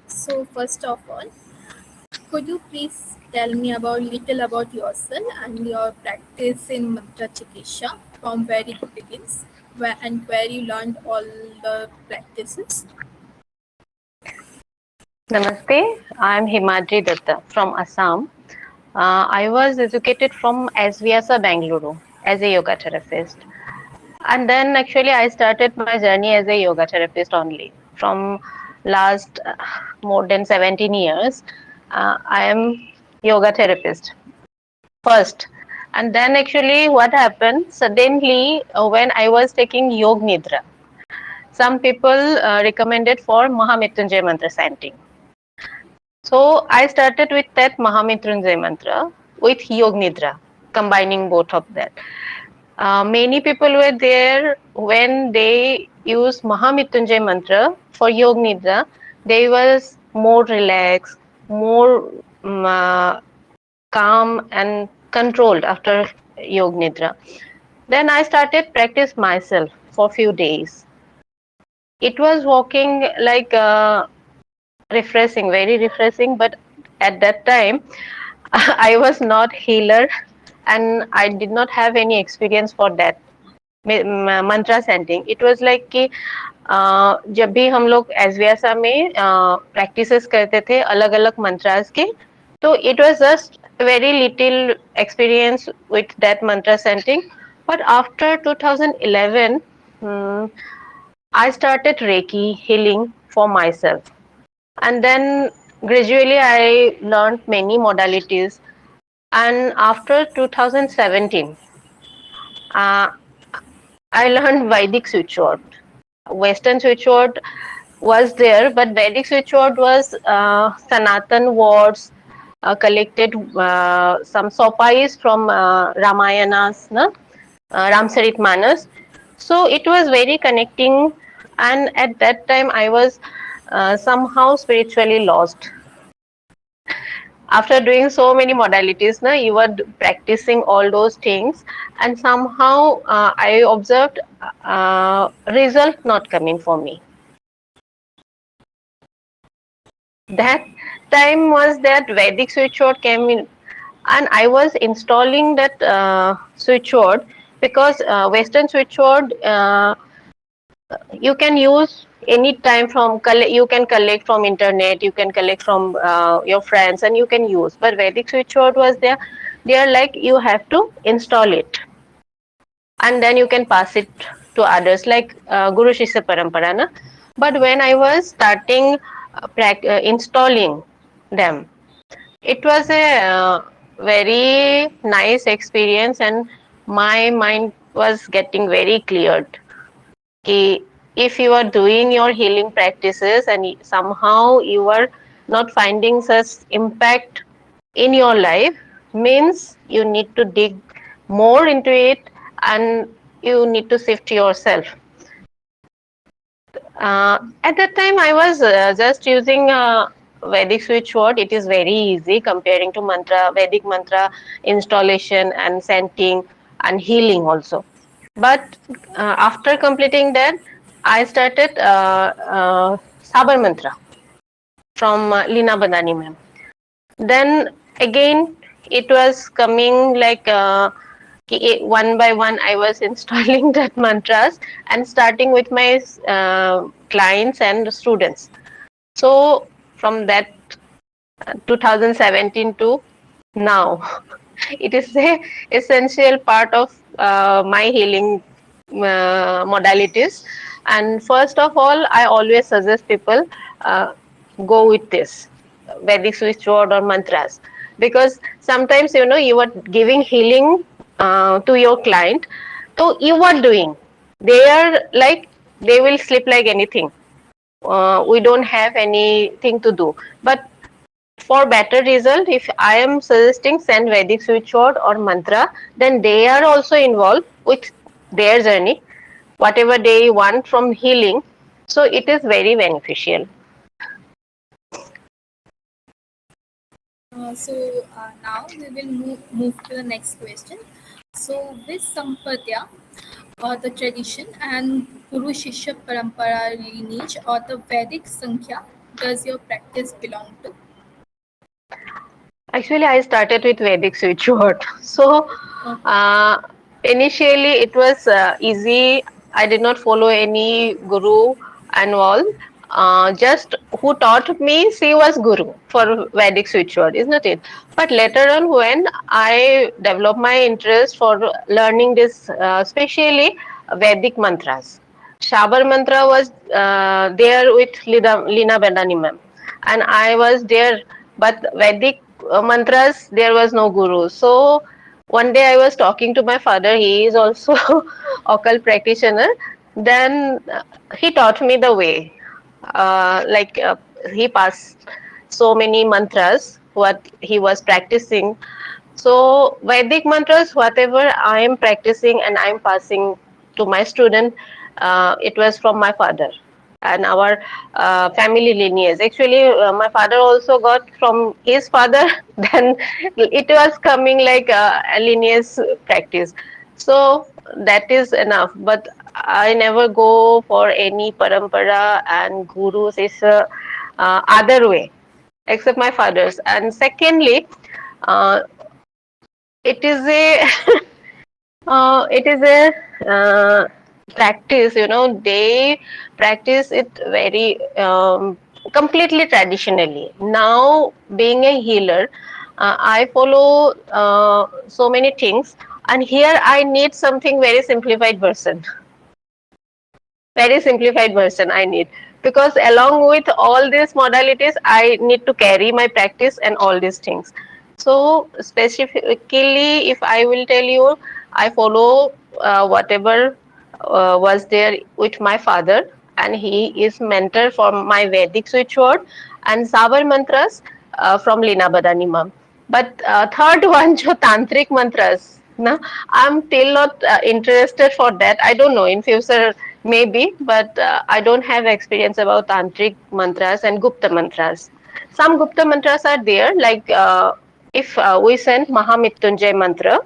So first of all, could you please tell me about little about yourself and your practice in mantra chikisha from where it begins, where you learned all the practices? Namaste, I am Himadri Datta from Assam. I was educated from SVSA Bangalore as a yoga therapist. And then actually I started my journey as a yoga therapist only. From last more than 17 years, I am yoga therapist first. And then actually what happened, suddenly when I was taking Yog Nidra, some people recommended for Mahamrityunjay mantra chanting. So I started with that Mahamrityunjay mantra with Yog Nidra, combining both of that. Many people were there when they use Mahamrityunjay mantra for Yog Nidra. They was more relaxed, more calm and controlled after Yog Nidra. Then I started practice myself for few days. It was walking like refreshing, very refreshing. But at that time, I was not healer, and I did not have any experience for that mantra chanting it was like कि जब भी हम लोग एसवीएसआ में practices करते थे अलग अलग मंत्रास के तो it was just very little experience with that mantra chanting but after 2011 I started Reiki healing for myself, and then gradually I learned many modalities. And after 2017, uh, I learned Vedic switchboard. Western switchboard was there, but Vedic switchboard was Sanatan words collected, some sopais from Ramayanas, na? Ramcharitmanas. So it was very connecting, and at that time I was somehow spiritually lost. After doing so many modalities, na, you were practicing all those things, and somehow I observed result not coming for me. That time was that Vedic switchboard came in, and I was installing that switchboard because Western switchboard you can use any time from you can collect from internet, you can collect from your friends, and you can use. But Vedic switchboard was there. They are like you have to install it, and then you can pass it to others like Guru Shishya Parampara. Na? But when I was starting installing them, it was a very nice experience, and my mind was getting very cleared. If you are doing your healing practices and somehow you are not finding such impact in your life, means you need to dig more into it and you need to shift yourself. At that time I was just using Vedic switchboard. It is very easy comparing to Vedic mantra installation and chanting and healing also. But after completing that, I started Sabar Mantra from Leena Badani ma'am. Then again, it was coming like one by one. I was installing that mantras and starting with my clients and students. So from that 2017 to now, it is a essential part of my healing modalities. And first of all, I always suggest people go with this Vedic switchboard or mantras, because sometimes you are giving healing to your client, so you are doing, they are like they will sleep like anything. We don't have anything to do, but for better result, if I am suggesting send Vedic switchboard or mantra, then they are also involved with their journey, whatever they want from healing. So it is very beneficial. Now we will move to the next question. So with Sampradaya, or the tradition, and Guru Shishya Parampara lineage or the Vedic Sankhya, does your practice belong to? Actually, I started with Vedic switchboard. So, Okay. uh, initially it was easy. I did not follow any guru and all. Just who taught me, she was guru for Vedic switchboard, isn't it? But later on, when I developed my interest for learning this, especially Vedic mantras, Shabar mantra was there with Lina Bandani ma'am, and I was there. But Vedic mantras, there was no guru. So one day I was talking to my father. He is also occult practitioner. Then he taught me the way. Like he passed so many mantras what he was practicing. So Vedic mantras, whatever I am practicing and I am passing to my student, it was from my father and our family lineage. Actually, my father also got from his father. Then it was coming like a lineage practice. So that is enough. But I never go for any parampara and gurus is other way except my father's. And secondly, uh, it is a it is a practice. They practice it very completely traditionally. Now, being a healer, I follow so many things, and here I need something very simplified version. Very simplified version I need, because along with all these modalities I need to carry my practice and all these things. So specifically, if I will tell you, I follow whatever was there with my father, and he is mentor for my Vedic switchboard and Sabar mantras from Lina Badani ma'am. But third one, jo tantric mantras, na, I'm still not interested for that. I don't know, in future maybe, but I don't have experience about tantric mantras and Gupta mantras. Some Gupta mantras are there, like if we send Mahamrityunjay mantra,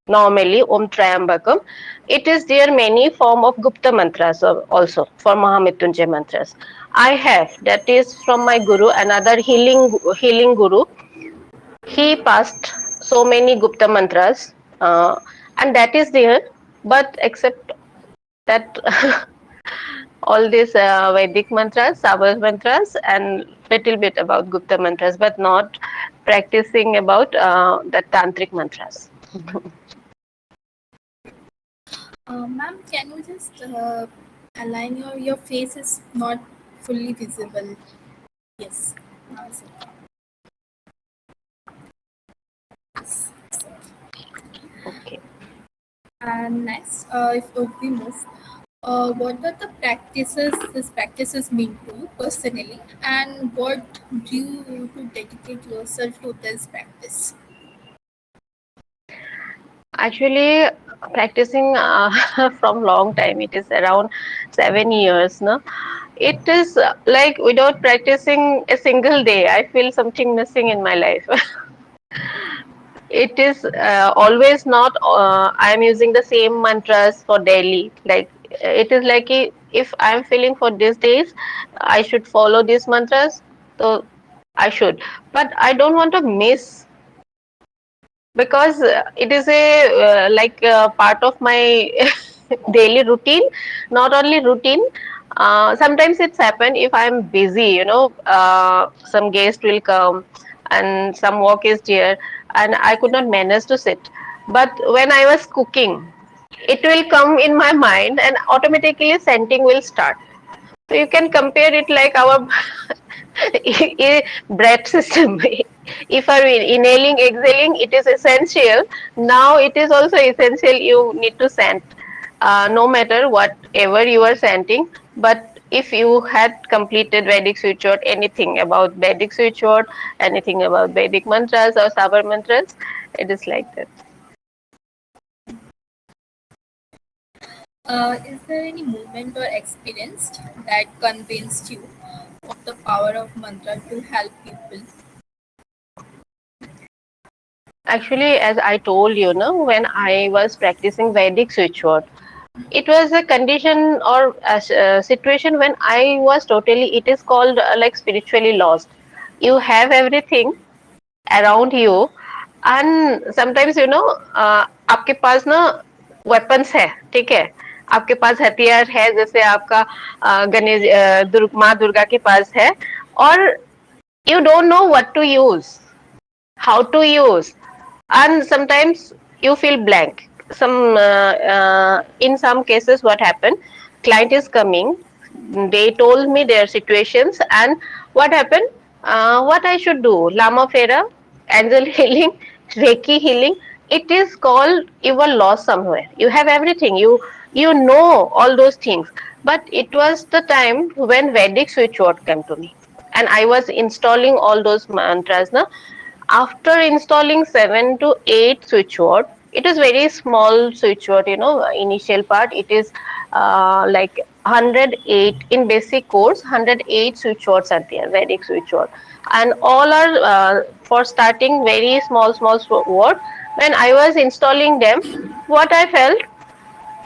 normally Om Triambakam, it is there many form of Gupta mantras also for Mahamrityunjay mantras. I have, that is from my guru, another healing guru. He passed so many Gupta mantras, and that is there. But except that, all these Vedic mantras, Savas mantras, and little bit about Gupta mantras, but not practicing about the tantric mantras. Ma'am, can you just align your face is not fully visible? Yes. Now it's okay. Yes. Okay. And next, if we move, what are the practices these practices mean to you personally, and what do you to dedicate yourself to this practice? Actually, practicing from long time. It is around 7 years. No, it is like without practicing a single day, I feel something missing in my life. It is always not I am using the same mantras for daily, like it is like if I am feeling for these days I should follow these mantras, so I should, but I don't want to miss, because it is a like part of my daily routine. Not only routine, sometimes it's happened if I'm busy, some guest will come and some work is there and I could not manage to sit, but when I was cooking it will come in my mind and automatically scenting will start. So you can compare it like our breath system. If are we inhaling, exhaling, it is essential. Now it is also essential. You need to scent, no matter whatever you are scenting. But if you had completed Vedic switchboard, anything about Vedic switchboard, anything about Vedic mantras or Sabar mantras, it is like that. Is there any moment or experience that convinced you of the power of mantra to help people? Actually, as I told you, no, when I was practicing Vedic switchboard, It was a condition or a situation when I was totally, it is called like spiritually lost. You have everything around you, and sometimes आपके पास ना weapons है, ठीक है, आपके पास हथियार है, जैसे आपका गणेश माँ दुर्गा के पास है, और you don't know what to use, how to use, and sometimes you feel blank. In some cases what happened, client is coming, they told me their situations, and what happened, what I should do, lama fera, angel healing, reiki healing, it is called you were lost somewhere, you have everything, you know all those things, but it was the time when Vedic switch word came to me, and I was installing all those mantras na. After installing 7 to 8 switch word, it is very small switch word, initial part, it is like 108 in basic course, 108 switch words are there, Vedic switch word, and all are for starting very small word. When I was installing them, what I felt,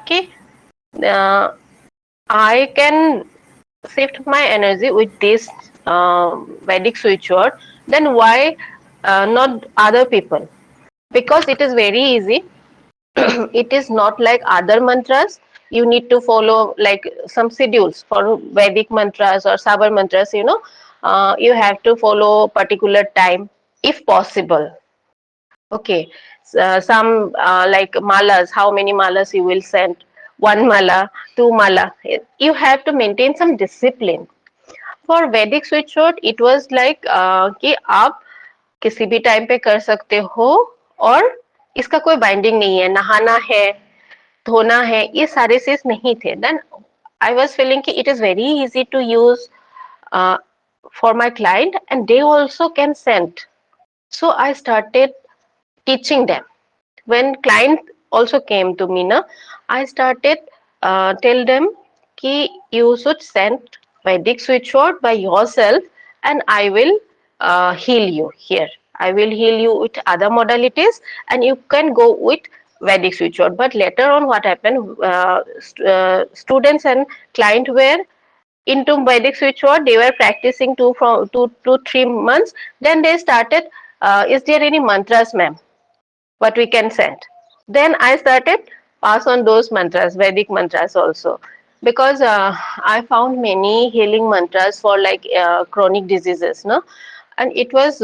okay, uh, I can shift my energy with this Vedic switch word, then why not other people? Because it is very easy. It is not like other mantras. You need to follow like some schedules for Vedic mantras or Sabar mantras. You have to follow particular time if possible. Okay, some like malas, how many malas you will send? One mala, two mala. You have to maintain some discipline. For Vedic switch word, it was like कि आप किसी भी time पे कर सकते हो, और इसका कोई बाइंडिंग नहीं है, नहाना है, धोना है, ये सारे चीज नहीं थे. देन आई वाज फीलिंग कि it is very easy to use for my client, and they also can send. So I started teaching them. When client also came to me na, I started tell them ki you should send Vedic switch word by yourself, and I will heal you here, I will heal you with other modalities, and you can go with Vedic switch word. But later on what happened, students and client were into Vedic switch word, they were practicing 2 to 3 months, then they started, is there any mantras ma'am what we can send? Then I started pass on those mantras, Vedic mantras also, because I found many healing mantras for like chronic diseases, no, and it was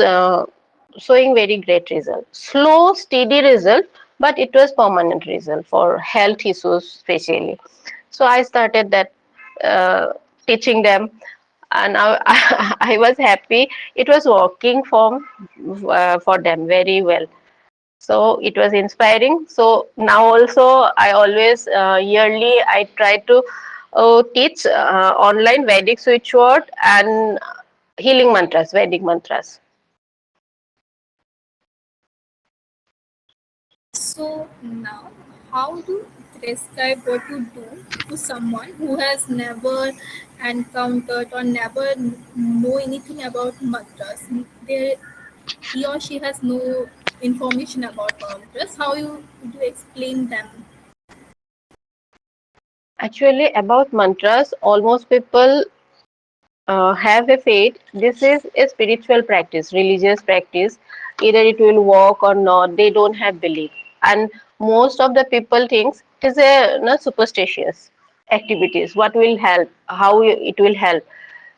showing very great result, slow, steady result, but it was permanent result for health issues especially. So I started that uh, teaching them, and I was happy. It was working for them very well, so it was inspiring. So now also I always yearly I try to teach online Vedic switch word and healing mantras, Vedic mantras. So now, how do you describe what you do to someone who has never encountered or never know anything about mantras? They, he or she has no information about mantras. How you do explain them? Actually, about mantras, almost people have a faith. This is a spiritual practice, religious practice. Either it will work or not. They don't have belief, and most of the people thinks it is a superstitious activities. What will help? How it will help?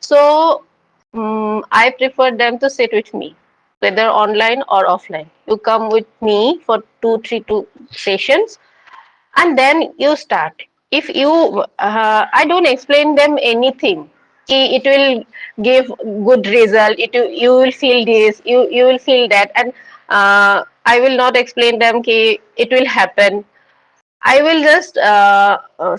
So I prefer them to sit with me, whether online or offline. You come with me for 2 3 2 sessions, and then you start. If you I don't explain them anything ki it will give good result, you will feel this, you will feel that, and I will not explain them ki it will happen. I will just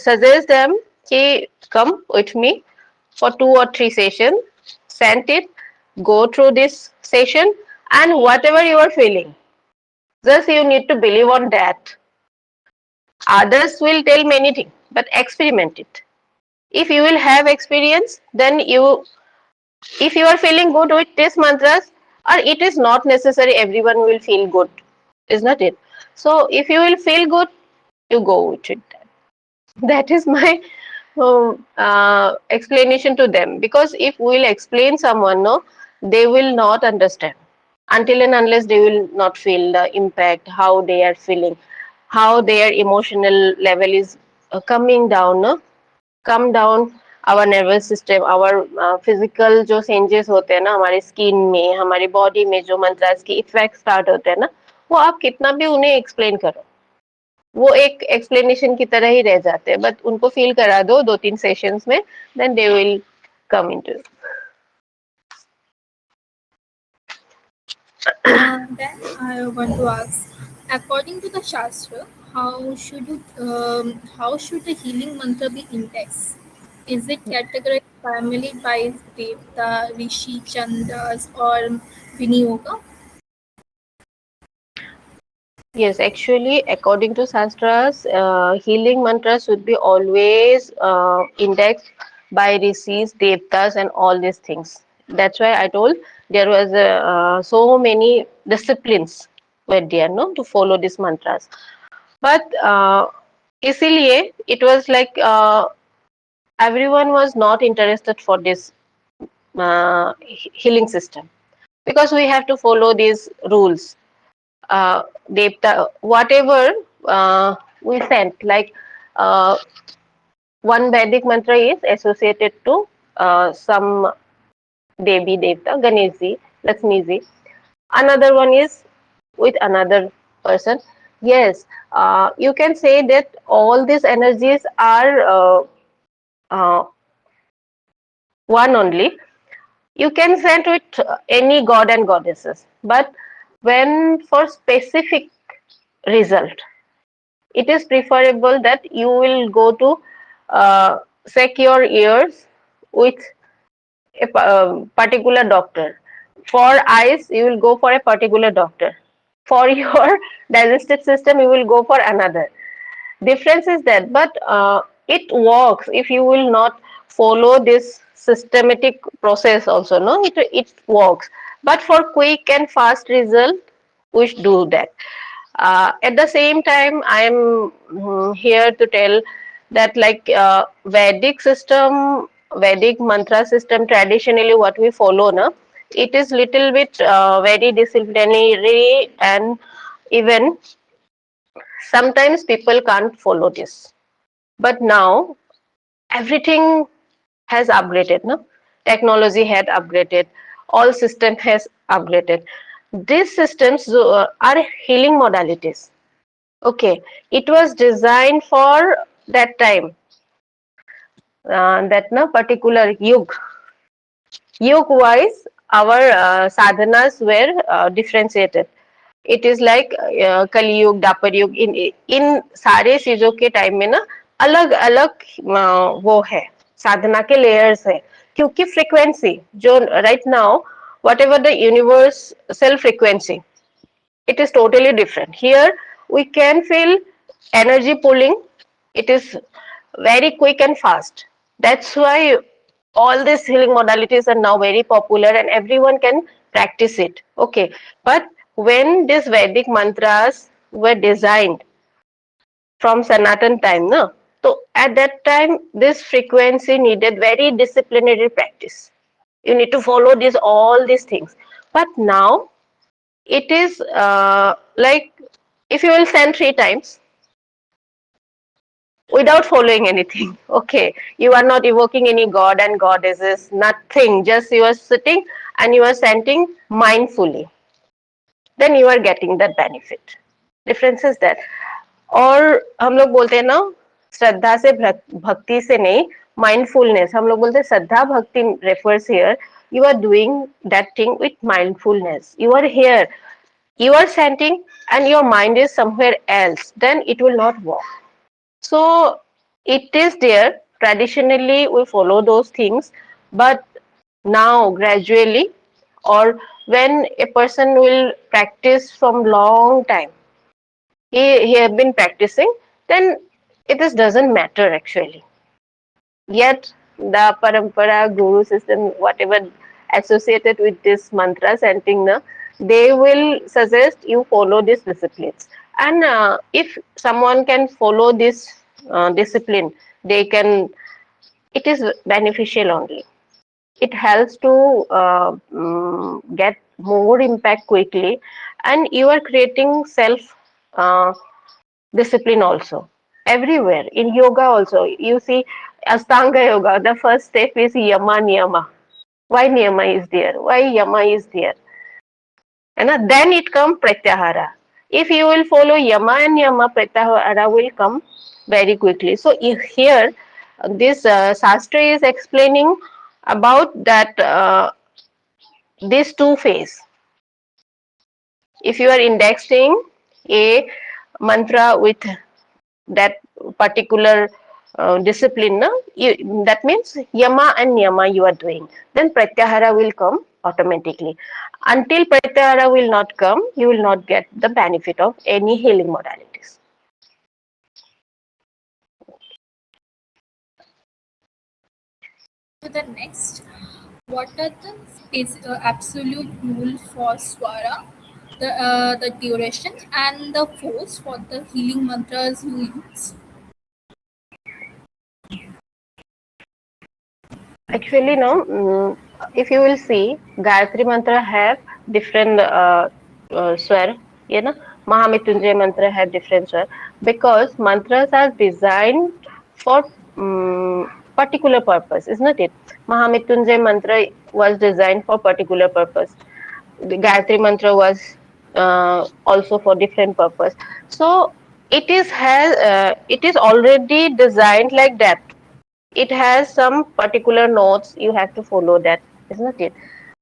suggest them ki come with me for 2 or 3 sessions, send it, go through this session, and whatever you are feeling, just you need to believe on that. Others will tell many things, but experiment it. If you will have experience, then if you are feeling good with these mantras, or it is not necessary everyone will feel good, is not it? So if you will feel good, you go with it. That is my explanation to them, because if we'll explain someone, no, they will not understand until and unless they will not feel the impact, how they are feeling, how their emotional level is coming down, no? Come down, our nervous system, our physical जो changes होते हैं ना हमारे skin में, हमारे body में, जो मंत्रास की इफेक्ट स्टार्ट होते हैं ना, वो आप कितना भी उन्हें एक्सप्लेन करो, वो एक एक्सप्लेनेशन की तरह ही रह जाते हैं, बट उनको फील करा दो 2-3 सेशंस में, then they will come into. Then I want to ask, according to the Shastra, how should the healing mantra be indexed? Is it categorized primarily by Devta, Rishi, Chandras, or Vinyoga? Yes, actually, according to Shastras, healing mantras should be always indexed by rishis, devtas, and all these things. That's why I told there was so many disciplines were there, no, to follow these mantras. But इसीलिए it was like everyone was not interested for this healing system, because we have to follow these rules. Devta, whatever we sent, like uh, one Vedic mantra is associated to some Devi Devta, Ganeshji, Lakshmiji. Another one is with another person. Yes, you can say that all these energies are uh, one only. You can send with any god and goddesses, but when for specific result, it is preferable that you will go to check your ears with a particular doctor. For eyes, you will go for a particular doctor. For your digestive system, you will go for another. Difference is that, but it works if you will not follow this systematic process also, no, it works. But for quick and fast result, we should do that. At the same time, I am here to tell that, like Vedic system, Vedic mantra system, traditionally what we follow, na, it is little bit very disciplinary, and even sometimes people can't follow this. But now everything has upgraded, no? Technology had upgraded, all system has upgraded. These systems are healing modalities. Okay, it was designed for that time, that no particular yug. Yug wise, our sadhanas were differentiated. It is like कली युग, दापर युग, इन सारे चीजों के time में ना अलग अलग वो है, साधना के लेयर्स है, क्योंकि फ्रीक्वेंसी जो right now, what ever the universal frequency, it is totally different. Here we can feel energy pulling. It is very quick and fast. That's why all these healing modalities are now very popular and everyone can practice it. Okay, but when these Vedic mantras were designed from Sanatan time, no, so at that time this frequency needed very disciplinary practice. You need to follow these all these things. But now it is like, if you will send 3 times without following anything, okay, you are not evoking any god and goddesses, nothing, just you are sitting and you are chanting mindfully, then you are getting that benefit. Difference is that. और हम लोग बोलते हैं ना, श्रद्धा से भक्ति से नहीं, माइंडफुलनेस, हम लोग बोलते हैं श्रद्धा भक्ति refers here, you are doing that thing with mindfulness, you are here, you are chanting and your mind is somewhere else, then it will not work. So it is there. Traditionally, we follow those things, but now gradually, or when a person will practice from long time, he have been practicing, then it is doesn't matter actually. Yet the parampara, guru system, whatever associated with this mantra chanting, na, they will suggest you follow these disciplines. And if someone can follow this discipline, they can. It is beneficial only. It helps to get more impact quickly, and you are creating self uh, discipline also everywhere in yoga also. You see, Astanga yoga, the first step is yama niyama. Why niyama is there? Why yama is there? And then it comes pratyahara. If you will follow yama and yama, pratyahara will come very quickly. So if here this Shastra is explaining about that these two phase. If you are indexing a mantra with that particular discipline, na, that means yama and niyama you are doing. Then pratyahara will come automatically. Until pratyahara will not come, you will not get the benefit of any healing modalities. To the next, what are the absolute rule for swara, the duration and the force for the healing mantras you use? Actually, no. If you will see, Gayatri mantra have different swar. You know, Mahamrityunjay mantra have different swar because mantras are designed for particular purpose, isn't it? Mahamrityunjay mantra was designed for particular purpose. The Gayatri mantra was also for different purpose. So it is already designed like that. It has some particular notes, you have to follow that, isn't it?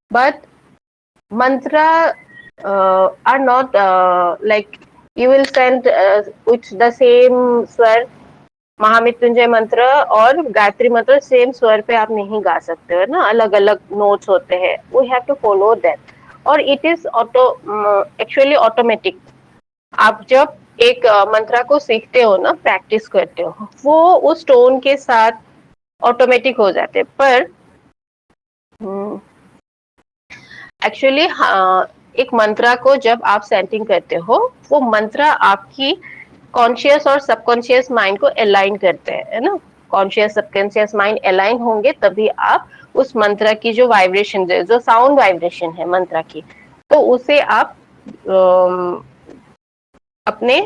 But mantra are not like you will send with the same swar. महामृत्युंजय मंत्र और गायत्री मंत्र same स्वर पे आप नहीं गा सकते हो ना, अलग अलग नोट्स होते हैं. We have to follow that. और it is auto actually automatic. आप जब एक मंत्रा को सीखते हो ना, प्रैक्टिस करते हो, वो उस टोन के साथ ऑटोमेटिक हो जाते. पर एक्चुअली एक मंत्रा को जब आप सेंटिंग करते हो, वो मंत्रा आपकी कॉन्शियस और सबकॉन्शियस माइंड को अलाइन करते हैं, है ना. कॉन्शियस सबकॉन्शियस माइंड अलाइन होंगे तभी आप उस मंत्रा की जो वाइब्रेशन, जो साउंड वाइब्रेशन है मंत्रा की, तो उसे आप अपने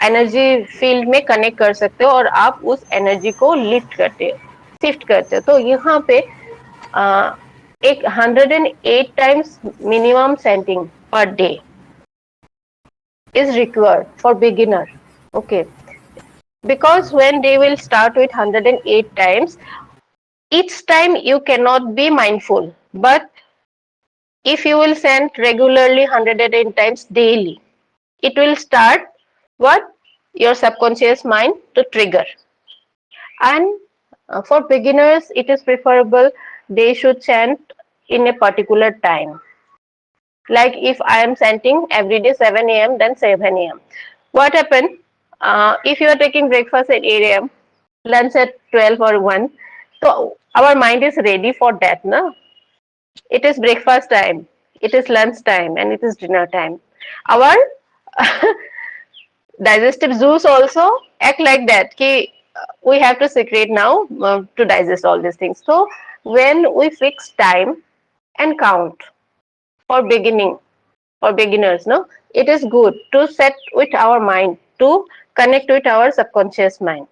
एनर्जी फील्ड में कनेक्ट कर सकते हो और आप उस एनर्जी को लिफ्ट करते हो, शिफ्ट करते हो. तो यहाँ पे एक 108 times minimum chanting per day is required for beginner. Okay, because when they will start with 108 times, each time you cannot be mindful. But if you will chant regularly 108 times daily, it will start what your subconscious mind to trigger. And for beginners, it is preferable they should chant in a particular time. Like if I am chanting every day 7 a.m., then 7 a.m. What happened? If you are taking breakfast at 8 a.m., lunch at 12 or 1, so our mind is ready for that. No? It is breakfast time, it is lunch time, and it is dinner time. Our digestive juice also act like that. Ki, we have to secrete now to digest all these things. So when we fix time and count for beginning, for beginners, no, it is good to set with our mind, to connect with our subconscious mind.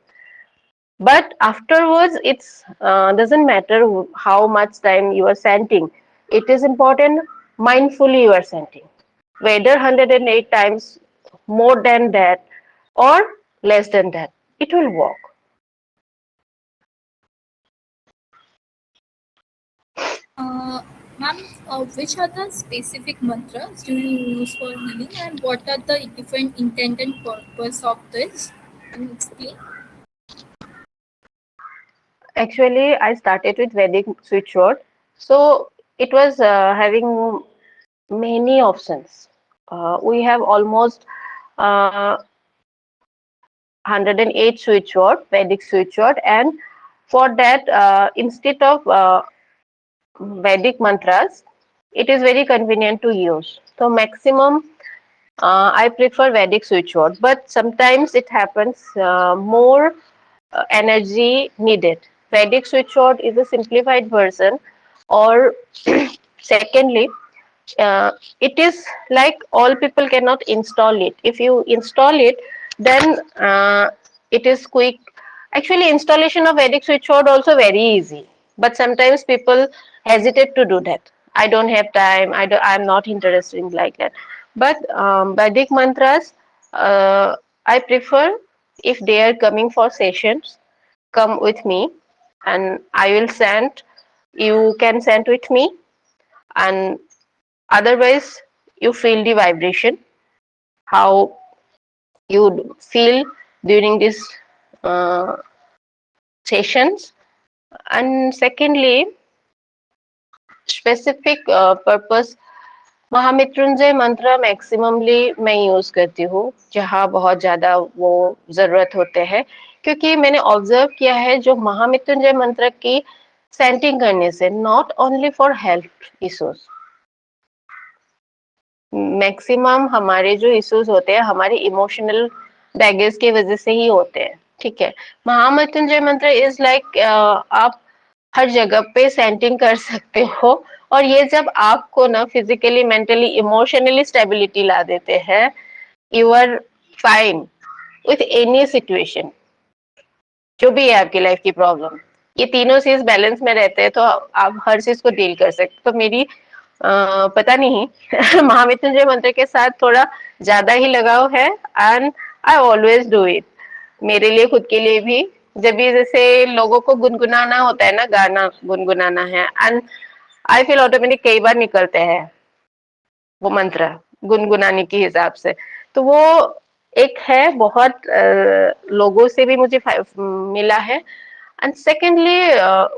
But afterwards it's doesn't matter how much time you are chanting. It is important mindfully you are chanting, whether 108 times, more than that or less than that, it will work. Ma'am, which are the specific mantras do you use for healing and what are the different intent and purpose of this? Can you explain? Actually, I started with Vedic switchboard, so it was having many options. We have almost 108 switchboard, Vedic switchboard, and for that, instead of Vedic mantras, it is very convenient to use. So maximum I prefer Vedic switchboard, but sometimes it happens more energy needed. Vedic switchboard is a simplified version, or secondly, uh, it is like all people cannot install it. If you install it, then it is quick. Actually, installation of Vedic switchboard also very easy, but sometimes people hesitate to do that. I don't have time. I'm not interested in like that. But Vedic mantras, I prefer if they are coming for sessions, come with me, and I will send. You can send with me, and otherwise you feel the vibration, how you feel during these uh, sessions. And secondly, specific purpose, महामृत्युंजय मंत्र maximally मैं use करती हूँ जहाँ बहुत ज्यादा वो जरूरत होते हैं, क्योंकि मैंने ऑब्जर्व किया है जो महामृत्युंजय मंत्र की सेंटिंग करने से not only for health issues, maximum हमारे जो इश्यूज होते हैं हमारे इमोशनल बैगेज की वजह से ही होते हैं। ठीक है, महामृत्युंजय मंत्र इज लाइक आप हर जगह पे सेंटिंग कर सकते हो, और ये जब आपको ना फिजिकली मेंटली इमोशनली स्टेबिलिटी ला देते हैं, you are fine with any situation, जो भी है आपकी लाइफ की प्रॉब्लम, ये तीनों चीज बैलेंस में रहते हैं तो आप हर चीज को डील कर सकते। तो मेरी पता नहीं महामृत्युंजय मंत्र के साथ थोड़ा ज्यादा ही लगाव है, and I always do it, मेरे लिए खुद के लिए भी। जब भी जैसे लोगों को गुनगुनाना होता है ना, गाना गुनगुनाना है, एंड आई फील ऑटोमेटिक कई बार निकलते हैं वो मंत्र गुनगुनाने के हिसाब से, तो वो एक है बहुत लोगों से भी मुझे मिला है। And secondly,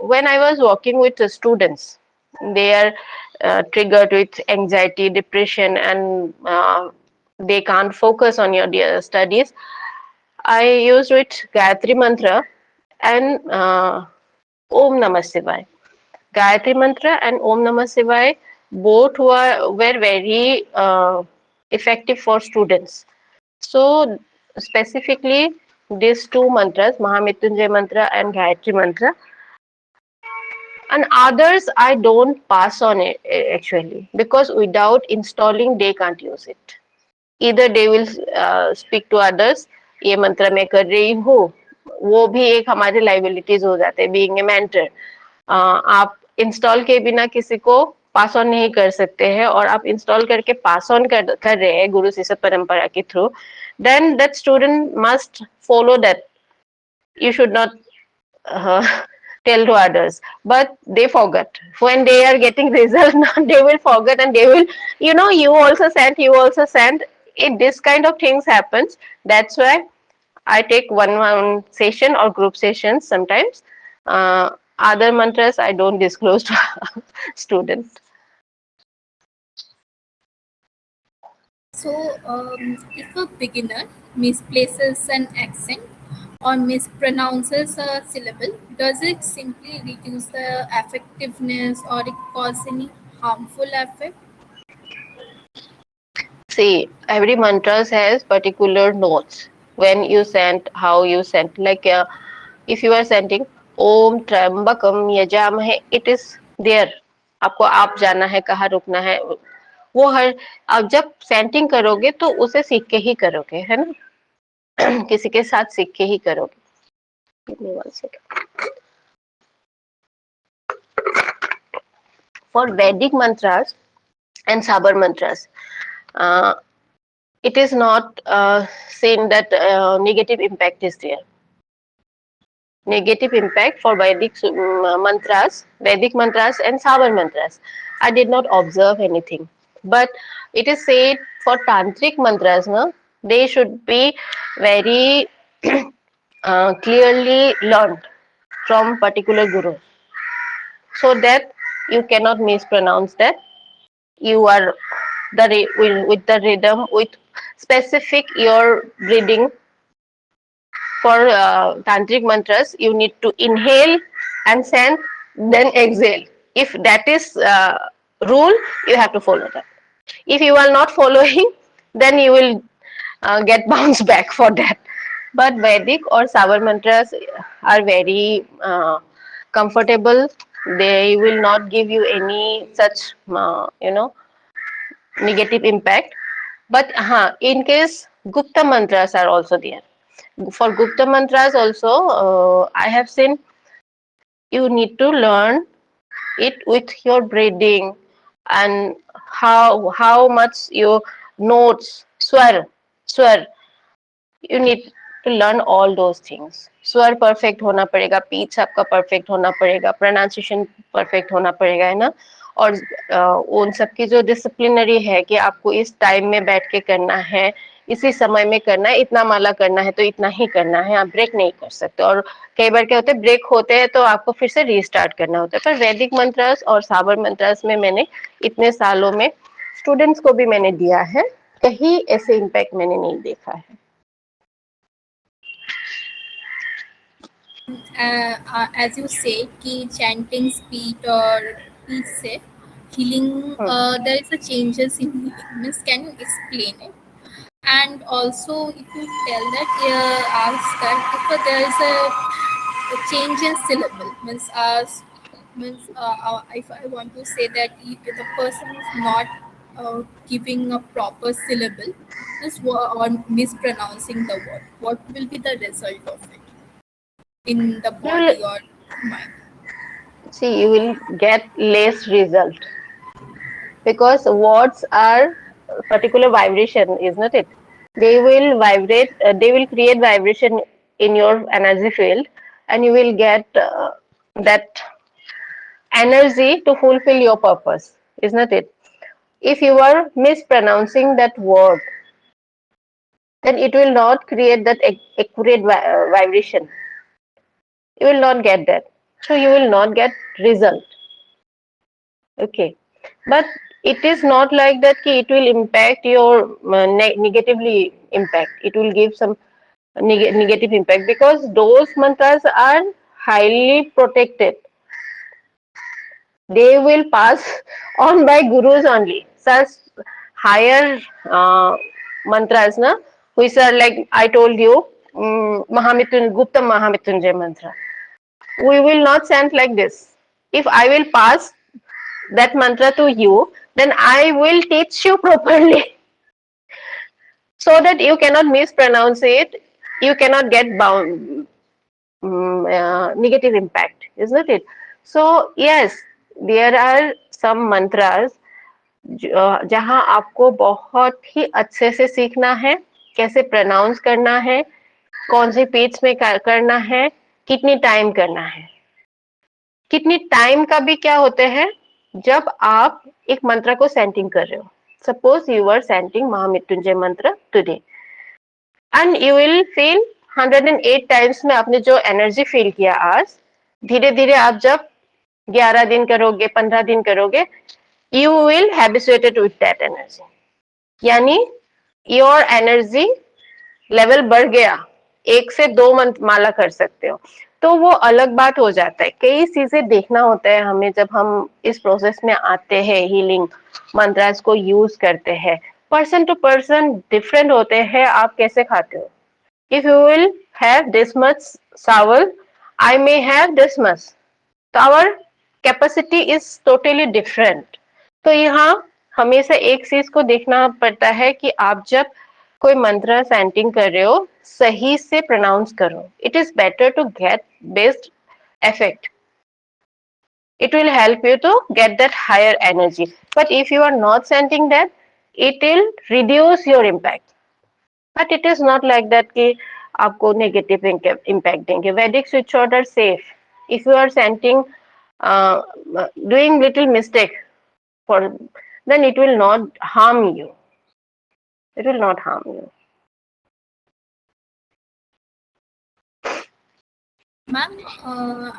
when I was working with students, they are triggered with anxiety, depression, and they can't focus on your studies. I used with Gayatri mantra and Om Namah Shivaya. Gayatri mantra and Om Namah Shivaya both were very effective for students. So specifically these two mantras, Mahamrityunjay mantra and Gayatri mantra, and others I don't pass on it actually, because without installing they can't use it. Either they will speak to others, ये मंत्र मैं कर रही हूँ, वो भी एक हमारे लाइबिलिटीज हो जाते हैं बीइंग ए मेंटर। आप इंस्टॉल के बिना किसी को पास ऑन नहीं कर सकते हैं, और आप इंस्टॉल करके पास ऑन कर रहे हैं गुरु शिष्य परंपरा के through, then that student must follow that. You should not uh, tell to others, but they forget when they are getting result. They will forget, and they will, you also sent, this kind of things happens. That's why I take one session or group sessions sometimes. Other mantras I don't disclose to students. So, if a beginner misplaces an accent or mispronounces a syllable, does it simply reduce the effectiveness or it cause any harmful effect? See, every mantra has particular notes. When you send, how you send. Like if you are sending Om Trambakam Yajamahe, it is there. आपको आप जाना है, कहाँ रुकना है, वो हर आप जब सेंटिंग करोगे तो उसे सीख के ही करोगे, है ना। किसी के साथ सीख के ही करोगे। Give me 1 second. For Vedic mantras and Sabar mantras, uh, it is not seen that negative impact is there. Negative impact for Vedic mantras and Sabar mantras, I did not observe anything. But it is said for tantric mantras, no, they should be very clearly learned from particular guru, so that you cannot mispronounce that. You are with the rhythm, with specific your breathing. For tantric mantras, you need to inhale and send, then exhale. If that is rule, you have to follow that. If you are not following, then you will get bounced back for that. But Vedic or Savar mantras are very comfortable. They will not give you any such negative impact. But in case Gupta mantras are also there. For Gupta mantras also, I have seen you need to learn it with your breathing and how much your notes, swar, you need to learn all those things. स्वर perfect होना पड़ेगा, peach आपका perfect होना पड़ेगा, pronunciation perfect होना पड़ेगा, है ना। और उन सब की जो डिसिप्लिनरी है कि आपको इस टाइम में बैठ के करना है, इसी समय में करना है, इतना माला करना है तो इतना ही करना है, आप ब्रेक नहीं कर सकते। और कई बार क्या होता है, ब्रेक होते हैं तो आपको फिर से रीस्टार्ट करना होता है। पर वैदिक मंत्रस और साबर मंत्रस में मैंने इतने सालों में स्टूडेंट्स को भी मैंने दिया है, कहीं ऐसे इम्पैक्ट मैंने नहीं देखा है। As you say कि chanting speed और speech से healing, there is a changes in healing. Means can you explain it? And also if you tell that ask that if there is a change in syllable, if I want to say that if the person is not giving a proper syllable, or mispronouncing the word, what will be the result of it in the You will body or mind? see, you will get less result because words are particular vibration, is not it? They will vibrate, they will create vibration in your energy field, and you will get that energy to fulfill your purpose, is not it? If you are mispronouncing that word, then it will not create that accurate vibration. You will not get that, so you will not get result. Okay, but it is not like that ki it will impact your negatively impact. It will give some negative impact because those mantras are highly protected. They will pass on by gurus only. Such higher mantras, na, which are like I told you, Gupta Mahamrityunjay mantra. We will not chant like this. If I will pass that mantra to you, then I will teach you properly so that you cannot mispronounce it, you cannot get bound negative impact, isn't it? So yes, there are some mantras जहाँ आपको बहुत ही अच्छे से सीखना है, कैसे pronounce करना है, कौन सी पिच में करना है, कितनी टाइम करना है। कितनी टाइम का भी क्या होते हैं, जब आप एक मंत्र को सेंटिंग कर रहे हो, सपोज यू आर सेंटिंग महामृत्युंजय मंत्र today and you will feel 108 times में आपने जो एनर्जी फील किया आज, धीरे धीरे आप जब 11 दिन करोगे, 15 दिन करोगे, you will habituated with that energy, यानी योर एनर्जी लेवल बढ़ गया, 1 से 2 मंथ माला कर सकते हो, तो वो अलग बात हो जाता है। कई चीजें देखना होता है हमें जब हम इस प्रोसेस में आते हैं, हीलिंग मंत्रास को यूज करते हैं। पर्सन टू पर्सन डिफरेंट होते हैं, आप कैसे खाते हो। If you will have this much chawal, I may have this much, तो our capacity is totally different. तो यहाँ हमेशा एक चीज को देखना पड़ता है कि आप जब कोई मंत्र चैंटिंग कर रहे हो, सही से प्रोनाउंस करो। It is better to get best effect. It will help you to get that higher energy. But if you are not chanting that, it will reduce your impact. But it is not like that कि आपको negative impact देंगे। Vedic switchboard are safe. If you are chanting, uh, doing little mistake, for then it will not harm you. It will not harm you. Ma'am,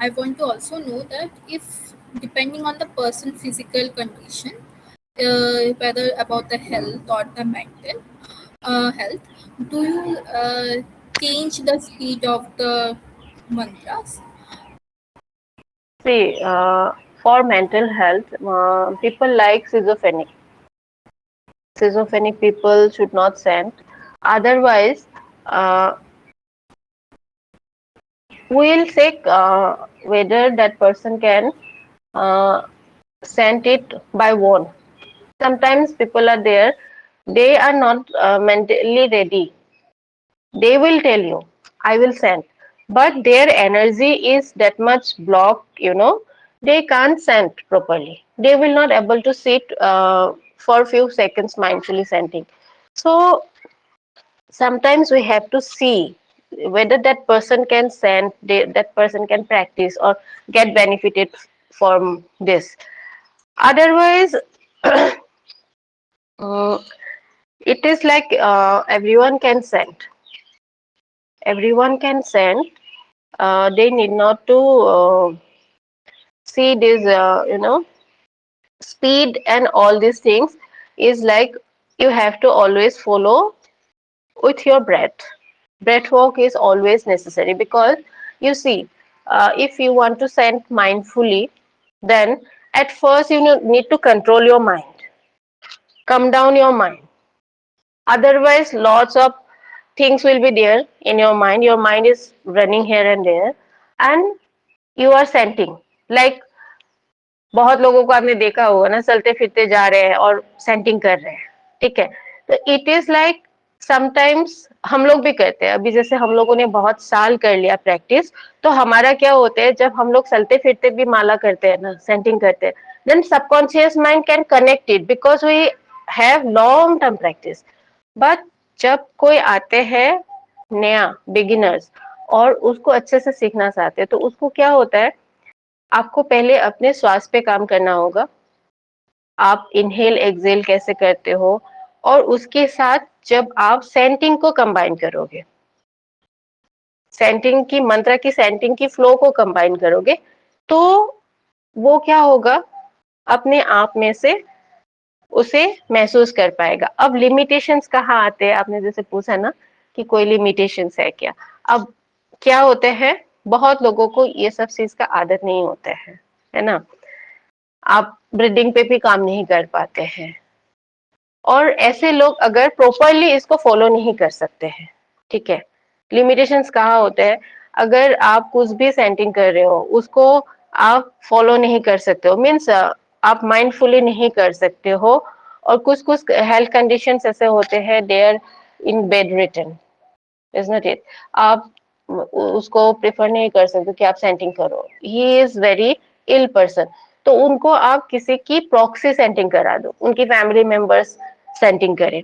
I want to also know that if depending on the person physical condition, whether about the health or the mental health, do you change the speed of the mantras? See, for mental health, people like schizophrenic. schizophrenic people should not send. Otherwise, uh, we'll check whether that person can uh, send it by phone. Sometimes people are there, they are not mentally ready. They will tell you, I will send, but their energy is that much blocked, they can't send properly. They will not able to sit for few seconds mindfully sending. So sometimes we have to see whether that person can send, that person can practice or get benefited from this. Otherwise, uh, it is like everyone can send. Everyone can send. They need not to see this, speed and all these things. Is like you have to always follow with your breath. Breath work is always necessary because you see, if you want to send mindfully, then at first you need to control your mind, calm down your mind. Otherwise, lots of things will be there in your mind. Your mind is running here and there, and you are sending. Like बहुत लोगों को आपने देखा होगा ना, चलते फिरते जा रहे हैं और सेंटिंग कर रहे हैं, ठीक है। तो इट इज लाइक समटाइम्स हम लोग भी करते हैं। अभी जैसे हम लोगों ने बहुत साल कर लिया प्रैक्टिस, तो हमारा क्या होता है, जब हम लोग चलते फिरते भी माला करते हैं ना, सेंटिंग करते हैं, then subconscious mind can connect it because we have long term practice. But जब कोई आते हैं नया बिगिनर्स और उसको अच्छे से सीखना चाहते हैं, तो उसको क्या होता है, आपको पहले अपने श्वास पे काम करना होगा। आप इनहेल एक्सहेल कैसे करते हो, और उसके साथ जब आप सेंटिंग को कंबाइन करोगे, सेंटिंग की मंत्र की सेंटिंग की फ्लो को कंबाइन करोगे, तो वो क्या होगा, अपने आप में से उसे महसूस कर पाएगा। अब लिमिटेशंस कहाँ आते हैं, आपने जैसे पूछा ना कि कोई लिमिटेशंस है क्या। अब क्या होते हैं, बहुत लोगों को ये सब चीज का आदत नहीं होता है ना। आप ब्रीदिंग पे भी काम नहीं कर पाते हैं, और ऐसे लोग अगर प्रॉपरली इसको फॉलो नहीं कर सकते हैं, ठीक है। लिमिटेशंस कहाँ होते हैं, अगर आप कुछ भी सेंटिंग कर रहे हो उसको आप फॉलो नहीं कर सकते हो, मीन्स आप माइंडफुली नहीं कर सकते हो। और कुछ कुछ हेल्थ कंडीशंस ऐसे होते हैं, they are in bedridden, is not it. आप उसको प्रेफर नहीं कर सकते कि आप सेंटिंग करो, he is very ill person, तो उनको आप किसी की प्रॉक्सी सेंटिंग करा दो, उनकी फैमिली मेंबर्स सेंटिंग करें।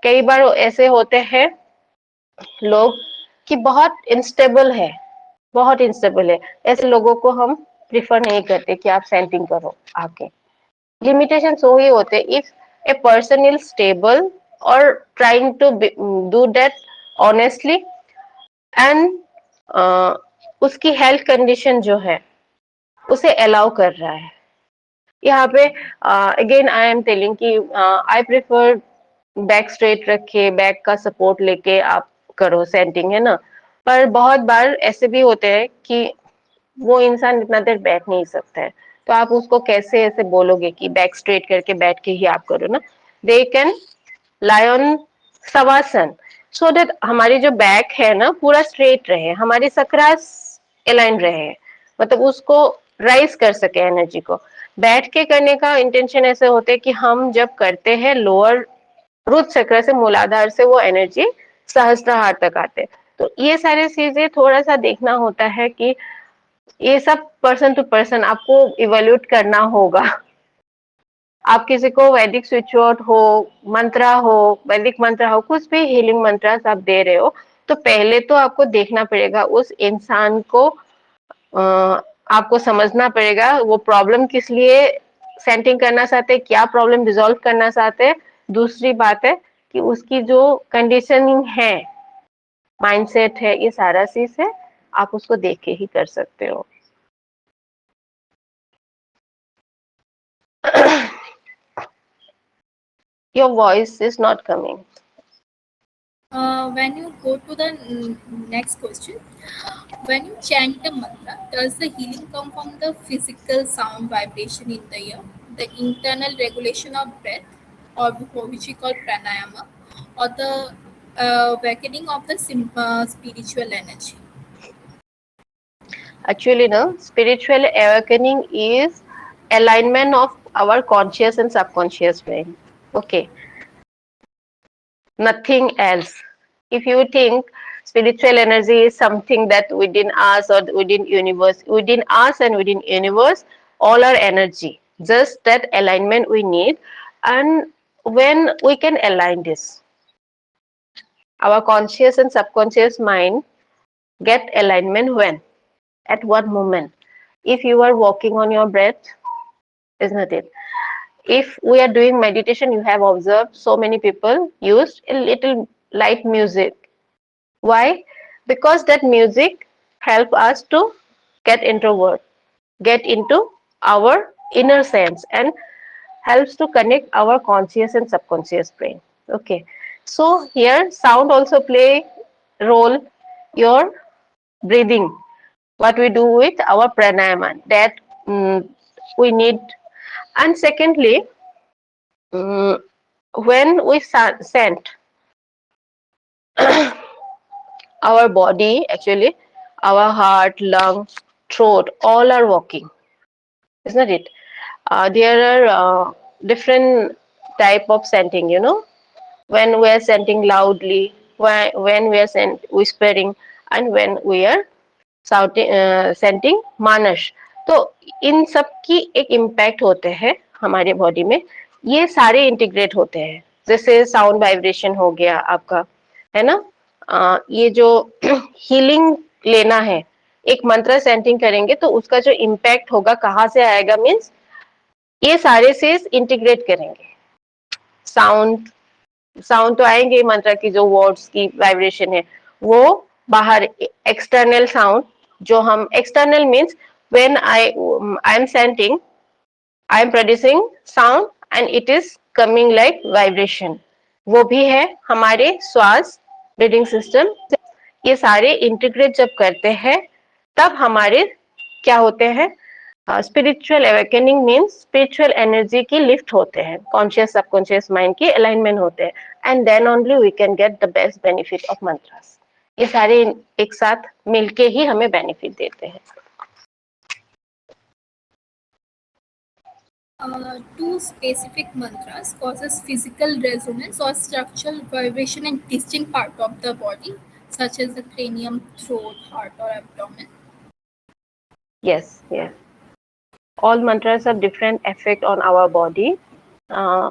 कई बार ऐसे होते हैं लोग कि बहुत इंस्टेबल है, बहुत इंस्टेबल है, ऐसे लोगों को हम प्रिफर नहीं करते कि आप सेंटिंग करो आके। लिमिटेशन वही होते, if a person is stable और trying to do that honestly, and उसकी हेल्थ कंडीशन जो है उसे अलाउ कर रहा है। यहाँ पे अगेन आई एम टेलिंग कि आई प्रेफर बैक स्ट्रेट रखे, बैक का सपोर्ट लेके आप करो सेंटिंग, है ना। पर बहुत बार ऐसे भी होते हैं कि वो इंसान इतना देर बैठ नहीं सकता है, तो आप उसको कैसे ऐसे बोलोगे कि बैक स्ट्रेट करके बैठ के ही आप करो ना। They can lie on shavasana, so that हमारी जो बैक है ना पूरा स्ट्रेट रहे, हमारी सक्रास अलाइन रहे, मतलब उसको राइज कर सके एनर्जी को। बैठ के करने का इंटेंशन ऐसे होते हैं कि हम जब करते हैं लोअर रूट चक्र से मूलाधार से वो एनर्जी सहस्त्रार तक आते, तो ये सारी चीजें थोड़ा सा देखना होता है कि ये सब पर्सन टू पर्सन आपको इवेल्यूट करना होगा। आप किसी को वैदिक स्विचवर्ड हो, मंत्रा हो, वैदिक मंत्र हो, कुछ भी हीलिंग मंत्र आप दे रहे हो, तो पहले तो आपको देखना पड़ेगा उस इंसान को, आपको समझना पड़ेगा वो प्रॉब्लम किस लिए सेंटिंग करना चाहते हैं, क्या प्रॉब्लम रिजॉल्व करना चाहते हैं। दूसरी बात है कि उसकी जो कंडीशनिंग है, माइंडसेट है, ये सारा चीज है, आप उसको देख के ही कर सकते हो। Your voice is not coming. When you go to the next question, when you chant a mantra, does the healing come from the physical sound vibration in the ear, the internal regulation of breath? or which we call pranayama, or the awakening of the spiritual energy. Actually, no, spiritual awakening is alignment of our conscious and subconscious brain. Okay, nothing else. If you think spiritual energy is something that within us or within us and within universe, all our energy, just that alignment we need. And when we can align this, our conscious and subconscious mind get alignment when? At what moment? If you are walking on your breath, isn't it? If we are doing meditation, you have observed so many people use a little light music. Why? Because that music help us to get introvert, get into our inner sense, and helps to connect our conscious and subconscious brain. Okay. So here sound also play role, your breathing, what we do with our pranayama, that mm, we need. And secondly, mm, when we send our body, actually our heart, lung, throat, all are working, isn't it? There are different type of scenting, when we are scenting loudly, when we are whispering, and when we are chanting mantras. तो इन सब की एक impact होते हैं हमारे body में, ये सारे इंटीग्रेट होते हैं. जैसे साउंड वाइब्रेशन हो गया आपका, है ना. ये जो हीलिंग लेना है, एक मंत्र सेंटिंग करेंगे तो उसका जो इम्पैक्ट होगा कहाँ से आएगा, मीन्स ये सारे से इंटीग्रेट करेंगे. साउंड साउंड तो आएंगे, मंत्र की जो वर्ड्स की वाइब्रेशन है वो बाहर, एक्सटर्नल साउंड जो हम external means when I am chanting, I am producing sound and it is coming like vibration, वो भी है हमारे श्वास, ब्रीदिंग सिस्टम. ये सारे इंटीग्रेट जब करते हैं तब हमारे क्या होते हैं, spiritual awakening means spiritual energy की लिफ्ट होते हैं, कॉन्शियस सबकॉन्शियस माइंड के अलाइनमेंट होते हैं, and then only we can get the best benefit of mantras. ये सारे एक साथ मिलके ही हमें बेनिफिट देते हैं. Two specific mantras causes physical resonance or structural vibration in distinct part of the body, such as the cranium, throat, heart, or abdomen. Yes, yes. All mantras have different effect on our body. Uh,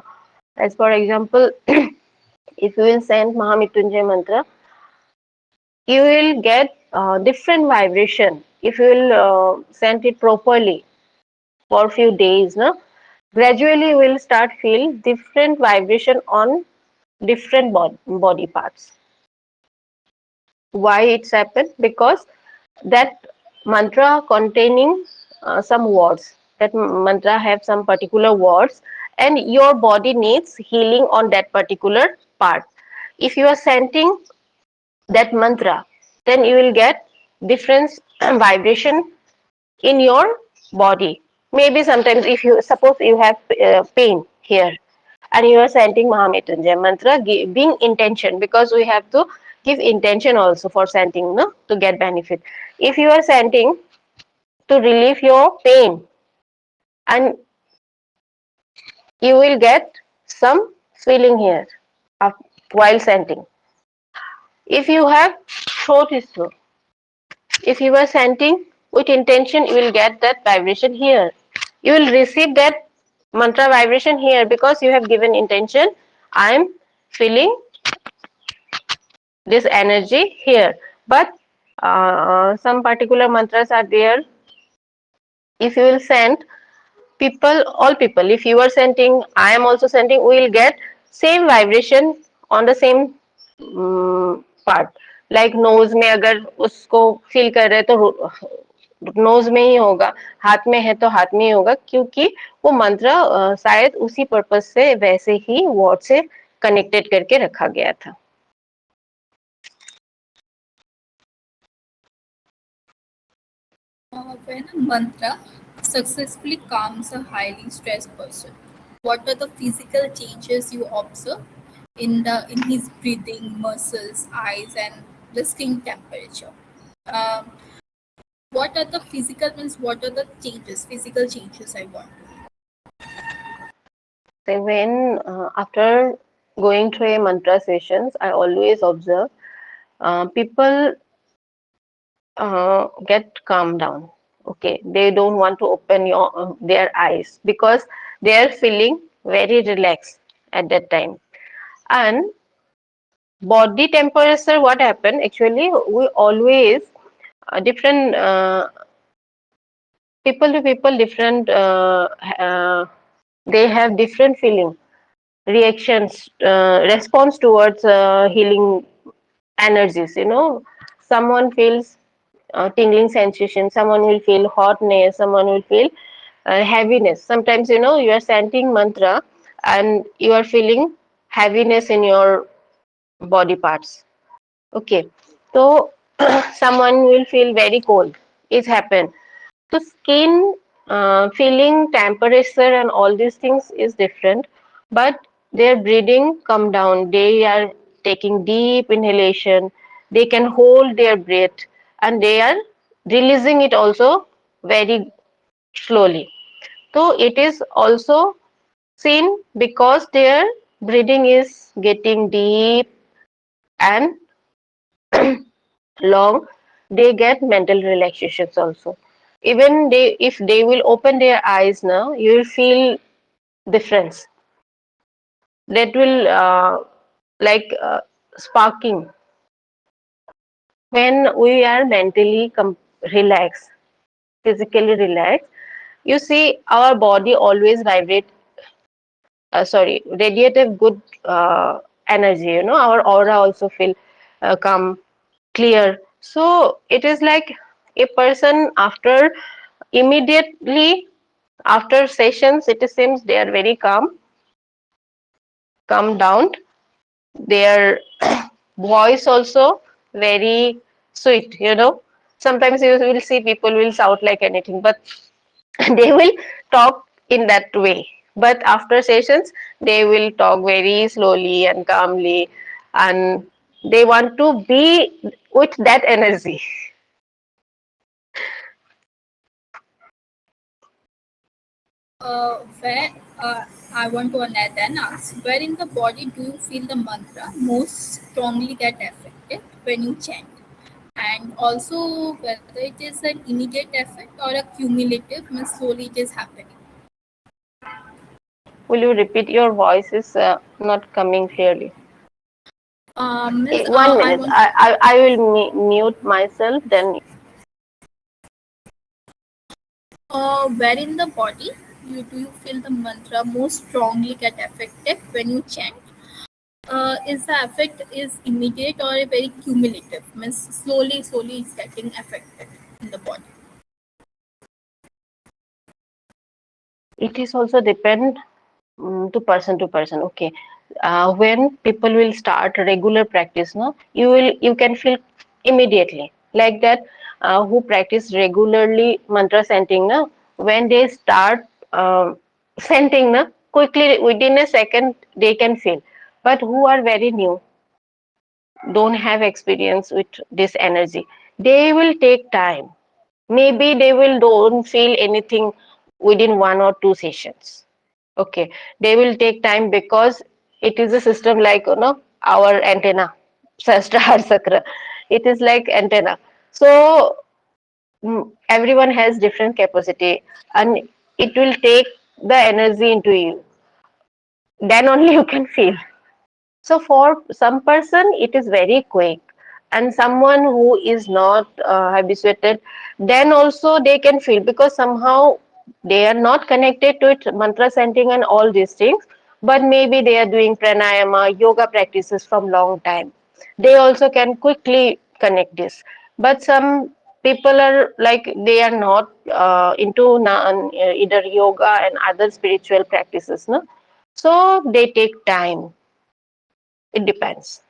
as for example, if you will send Mahamrityunjay mantra, you will get different vibration if you will send it properly for few days. No? Gradually you will start feel different vibration on different body parts. Why it's happened? Because that mantra containing some words, that mantra have some particular words, and your body needs healing on that particular part. If you are sending that mantra, then you will get different vibration in your body. Maybe sometimes if you suppose you have pain here and you are chanting Mahamrityunjay mantra, giving intention, because we have to give intention also for chanting, no, to get benefit. If you are chanting to relieve your pain, and you will get some feeling here while chanting. If you have throat issue, if you are chanting with intention, you will get that vibration here. You will receive that mantra vibration here because you have given intention. I am feeling this energy here. But some particular mantras are there. If you will send people, all people, if you are sending, I am also sending, we will get same vibration on the same part. Like nose में अगर उसको feel कर रहे तो knows में ही होगा, हाथ में है तो हाथ में ही होगा, क्योंकि वो मंत्र शायद उसी पर्पस से वैसे ही वर्ड से कनेक्टेड करके रखा गया था. When a mantra successfully calms a highly stressed person, What are the physical changes you observe in his breathing, muscles, eyes, and the skin temperature? Um, what are the physical means? What are the changes? Physical changes I want. So when after going through a mantra sessions, I always observe people get calm down. Okay, they don't want to open their eyes because they are feeling very relaxed at that time. And body temperature, what happened? Actually, we always different people to people different. They have different feeling reactions response towards healing energies, someone feels tingling sensation, someone will feel hotness, someone will feel heaviness. Sometimes you are chanting mantra and you are feeling heaviness in your body parts. Okay, so someone will feel very cold. It's happened. So skin feeling, temperature, and all these things is different, but their breathing come down. They are taking deep inhalation. They can hold their breath, and they are releasing it also very slowly. So it is also seen because their breathing is getting deep and long. They get mental relaxations also. Even they, if they will open their eyes now, you will feel difference. That will like sparking when we are mentally relaxed, physically relaxed. You see, our body always vibrate. Sorry, radiate a good energy. Our aura also feel calm, clear. So it is like a person after immediately after sessions, it seems they are very calm down. Their voice also very sweet. Sometimes you will see people will shout like anything, but they will talk in that way. But after sessions, they will talk very slowly and calmly, and they want to be with that energy. Where I want to then ask, where in the body do you feel the mantra most strongly get affected when you chant? And also whether it is an immediate effect or a cumulative, means slowly it is happening. Will you repeat? Your voice is not coming clearly. Miss, One I minute. want I will mute myself. Then where in the body do you feel the mantra most strongly get affected when you chant? Is the effect is immediate or a very cumulative? Means slowly it's getting affected in the body. it is also depend to person. Okay, when people will start regular practice, no, you can feel immediately like that. Who practice regularly mantra chanting, no, when they start chanting, no, quickly within a second they can feel. But who are very new, don't have experience with this energy, they will take time. Maybe they will don't feel anything within 1 or 2 sessions. Okay, they will take time because it is a system like our antenna, Sahasrara Chakra. It is like antenna. So everyone has different capacity, and it will take the energy into you. Then only you can feel. So for some person, it is very quick, and someone who is not habituated, then also they can feel because somehow they are not connected to it, mantra chanting and all these things. But maybe they are doing pranayama, yoga practices from long time. They also can quickly connect this. But some people are like they are not into either yoga and other spiritual practices, no. So they take time. It depends.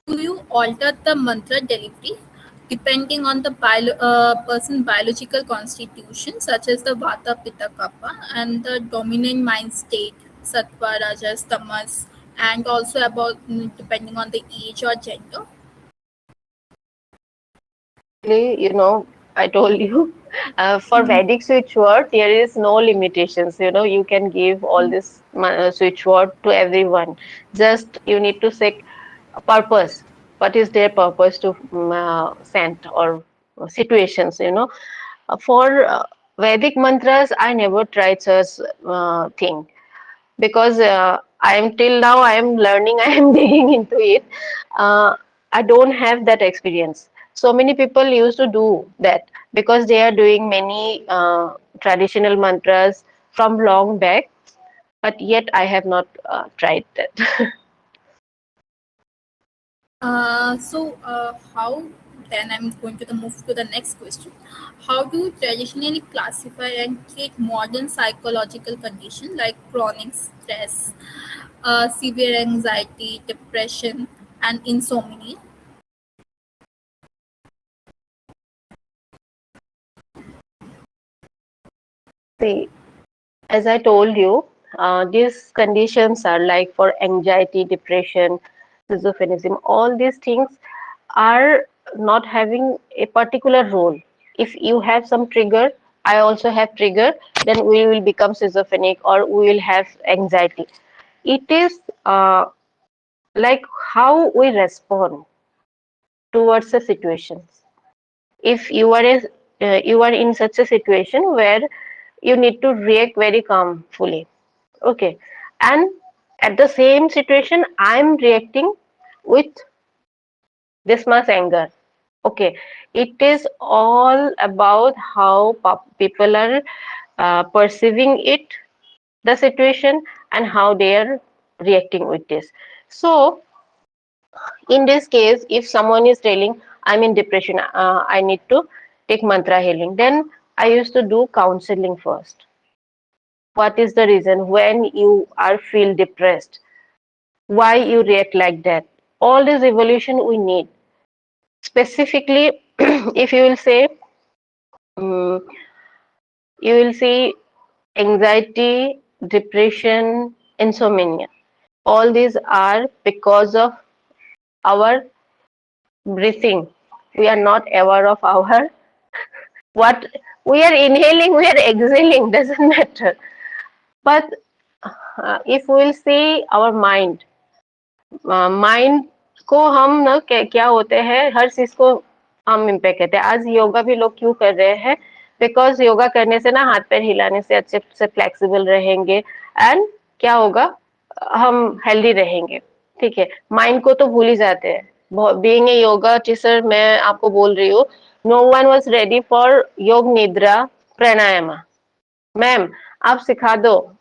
Do you alter the mantra delivery depending on the person biological constitution, such as the vata pitta kapha, and the dominant mind state, sattva rajas tamas, and also about depending on the age or gender. Actually, I told you, for Vedic switch word, there is no limitations. You can give all this switch word to everyone. Just you need to seek a purpose. What is their purpose to send or situations? For Vedic mantras, I never tried such thing because I am till now I am learning, I am digging into it. uh, I don't have that experience. So many people used to do that because they are doing many traditional mantras from long back, but yet I have not tried that. How then I'm going to the move to the next question. How do you traditionally classify and treat modern psychological condition like chronic stress, severe anxiety, depression, and insomnia? See, as I told you, these conditions are like for anxiety, depression, schizophrenia, all these things are not having a particular role. If you have some trigger, I also have trigger, then we will become schizophrenic or we will have anxiety. It is like how we respond towards the situations. If you are in such a situation where you need to react very calmly, okay, and at the same situation I'm reacting with this much anger. Okay, it is all about how people are perceiving it, the situation, and how they are reacting with this. So, in this case, if someone is telling, I'm in depression, I need to take mantra healing, then I used to do counseling first. What is the reason when you are feel depressed? Why you react like that? All this evolution we need. Specifically, if you will say, mm, you will see anxiety, depression, insomnia. All these are because of our breathing. We are not aware of our what we are inhaling, we are exhaling, doesn't matter. But if we will see our mind, mind को हम ना क्या होते हैं, हर चीज को हम impact करते हैं. आज योगा भी लोग क्यों कर रहे हैं? बिकॉज योगा करने से ना हाथ पैर हिलाने से अच्छे से फ्लेक्सिबल रहेंगे एंड क्या होगा, हम हेल्दी रहेंगे. ठीक है, माइंड को तो भूल ही जाते हैं. बीइंग ए योगा टीचर मैं आपको बोल रही हूँ, no one was ready for yoga nidra pranayama. Ma'am आप सिखा दो,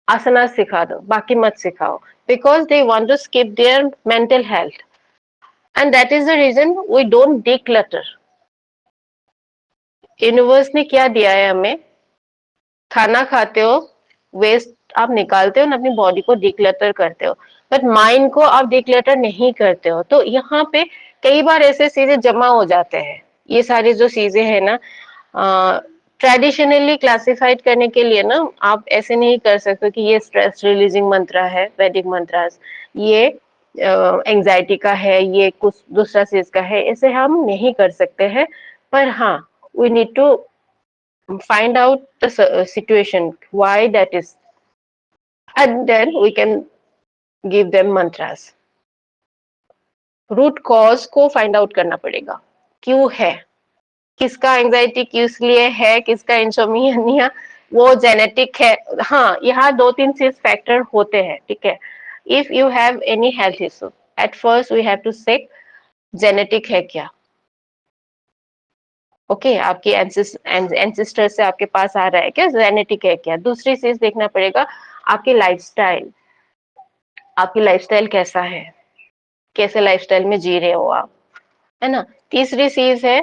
आसना सिखा दो, बाकी मत सिखाओ, because they want to skip their mental health, and that is the reason we don't declutter. Universe ने क्या दिया है हमें? खाना खाते हो, वेस्ट आप निकालते हो ना, अपनी बॉडी को डिक्लटर करते हो, बट माइंड को आप डिक्लटर नहीं करते हो. तो यहाँ पे कई बार ऐसे चीजें जमा हो जाते हैं. ये सारी जो चीजें है ना, ट्रेडिशनली क्लासिफाइड करने के लिए ना आप ऐसे नहीं कर सकते कि ये स्ट्रेस रिलीजिंग मंत्र है, वैदिक मंत्र, ये एंजाइटी का है, ये कुछ दूसरा चीज का है, ऐसे हम नहीं कर सकते हैं. पर हाँ, we need to find out the situation why that is, and then we can give them mantras. Root cause को फाइंड आउट करना पड़ेगा, क्यों है, किसका एंजाइटी किस लिए है, किसका इंसोमिया, वो जेनेटिक है. हाँ, यहाँ दो तीन चीज फैक्टर होते हैं. ठीक है, if you have any health issue, at first we have to check genetic है क्या. ओके, आपके एंसेस्टर से आपके पास आ रहा है क्या, जेनेटिक है क्या. दूसरी चीज देखना पड़ेगा आपकी लाइफस्टाइल, आपकी लाइफस्टाइल कैसा है, कैसे लाइफस्टाइल में जी रहे हो आप, है ना. तीसरी चीज है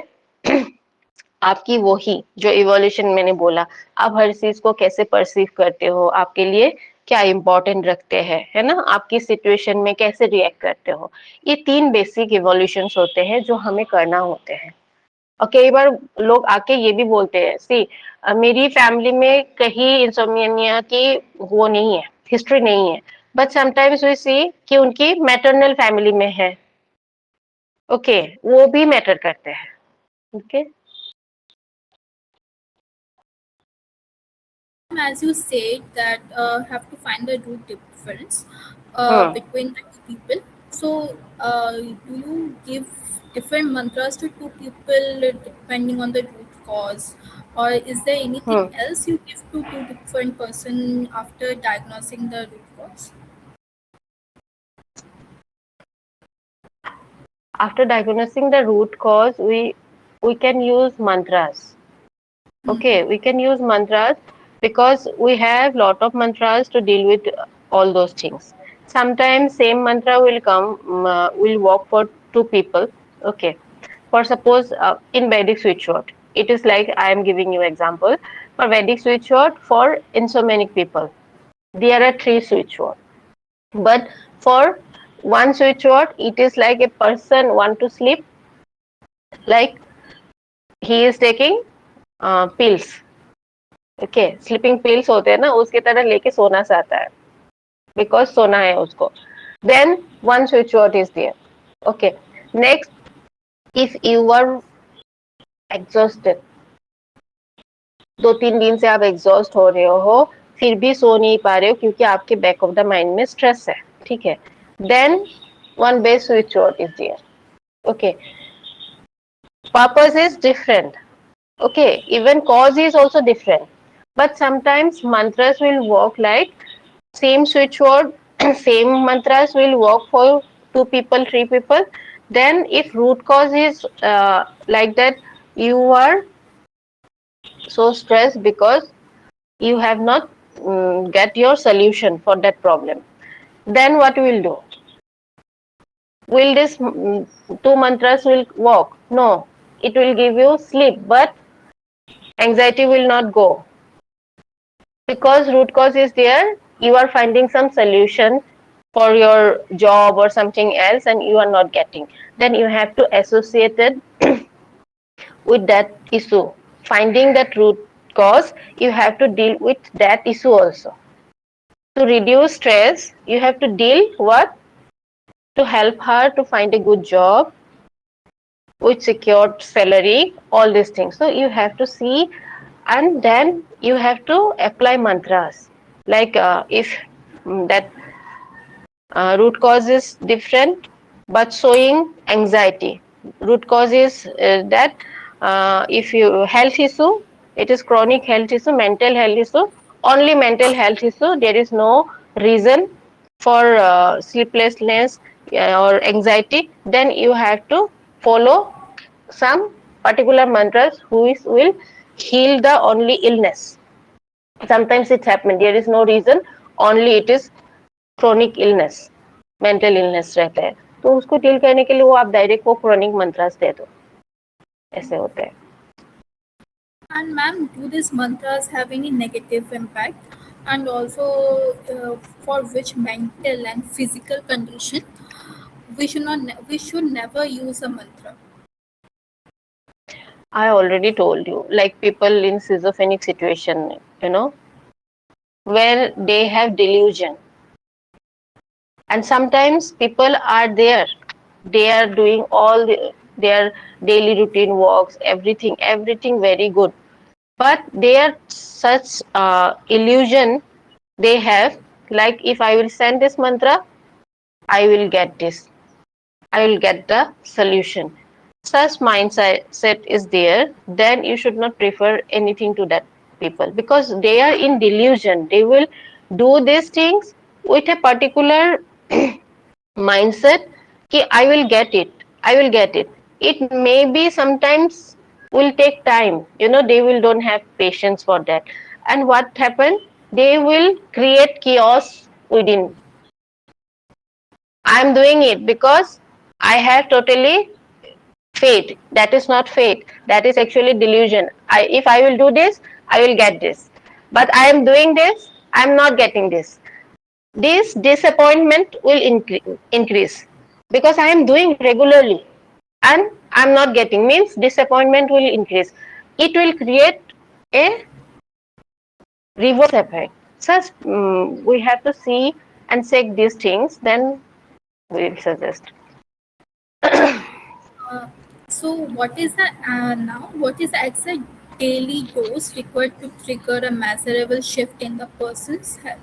आपकी वही जो इवोल्यूशन मैंने बोला, आप हर चीज को कैसे परसीव करते हो, आपके लिए क्या इम्पोर्टेंट रखते हैं, है ना, आपकी सिचुएशन में कैसे रिएक्ट करते हो. ये तीन बेसिक इवोल्यूशंस होते हैं जो हमें करना होते हैं. और कई बार लोग आके ये भी बोलते हैं, सी मेरी फैमिली में कहीं इंसोम्निया की वो नहीं है, हिस्ट्री नहीं है, बट समटाइम्स वी सी कि उनकी मैटरनल फैमिली में है। ओके, वो भी मैटर करते हैं। Okay. As you said that have to find the root difference hmm between the two people. So do you give different mantras to two people depending on the root cause, or is there anything hmm else you give to two different person after diagnosing the root cause? After diagnosing the root cause, we can use mantras. Okay, we can use mantras because we have lot of mantras to deal with all those things. Sometimes same mantra will come, will work for two people. Okay, for suppose in Vedic switch word, it is like I am giving you example. For Vedic switch word for insomniac people, there are three switch word. But for one switch word, it is like a person want to sleep, like he is taking pills. Okay, sleeping pills होते हैं ना, उसकी तरह लेके सोना चाहता है, because सोना है उसको. Then one switch word is there. Okay, next, if you are exhausted, 2-3 दिन से आप एग्जॉस्ट हो रहे हो, फिर भी सो नहीं पा रहे हो क्योंकि आपके बैक ऑफ द माइंड में स्ट्रेस है, ठीक है, then one base switch word is there. Okay, purpose is different. Okay, even cause is also different, but sometimes mantras will work like same switch word, same mantras will work for two people, three people. Then if root cause is like that, you are so stressed because you have not get your solution for that problem. Then what will do? Will this two mantras will work? No, it will give you sleep, but anxiety will not go. Because root cause is there, you are finding some solution for your job or something else and you are not getting, then you have to associate it with that issue. Finding that root cause, you have to deal with that issue also. To reduce stress, you have to deal what? To help her to find a good job with secured salary, all these things. So you have to see, and then you have to apply mantras. Like if that root cause is different, but showing anxiety. Root cause is that if you health issue, it is chronic health issue, mental health issue, only mental health issue. There is no reason for sleeplessness or anxiety. Then you have to follow some particular mantras which will heal the only illness. Sometimes it happens there is no reason, only it is chronic illness, mental illness रहता है, तो उसको deal करने के लिए वो आप direct वो क्रोनिक मंत्रास दे दो, ऐसे होते हैं. And ma'am, do these mantras have any negative impact? And also, for which mental and physical condition we should never use a mantra? I already told you, like people in schizophrenic situation, you know, where they have delusion, and sometimes people are there, they are doing all their daily routine works, everything very good, but they are such illusion they have, like if I will send this mantra, I will get this, I will get the solution. Such mindset is there, then you should not prefer anything to that people because they are in delusion. They will do these things with a particular mindset कि I will get it, I will get it. It may be sometimes will take time. You know, they will don't have patience for that. And what happen? They will create chaos within. I am doing it because I have totally faith. That is not faith. That is actually delusion. If I will do this, I will get this. But I am doing this, I am not getting this. This disappointment will increase because I am doing regularly and I'm not getting means disappointment will increase. It will create a reverse effect. Such we have to see and check these things. Then we will suggest. Uh, so, what is the now? What is the exact daily dose required to trigger a measurable shift in the person's health?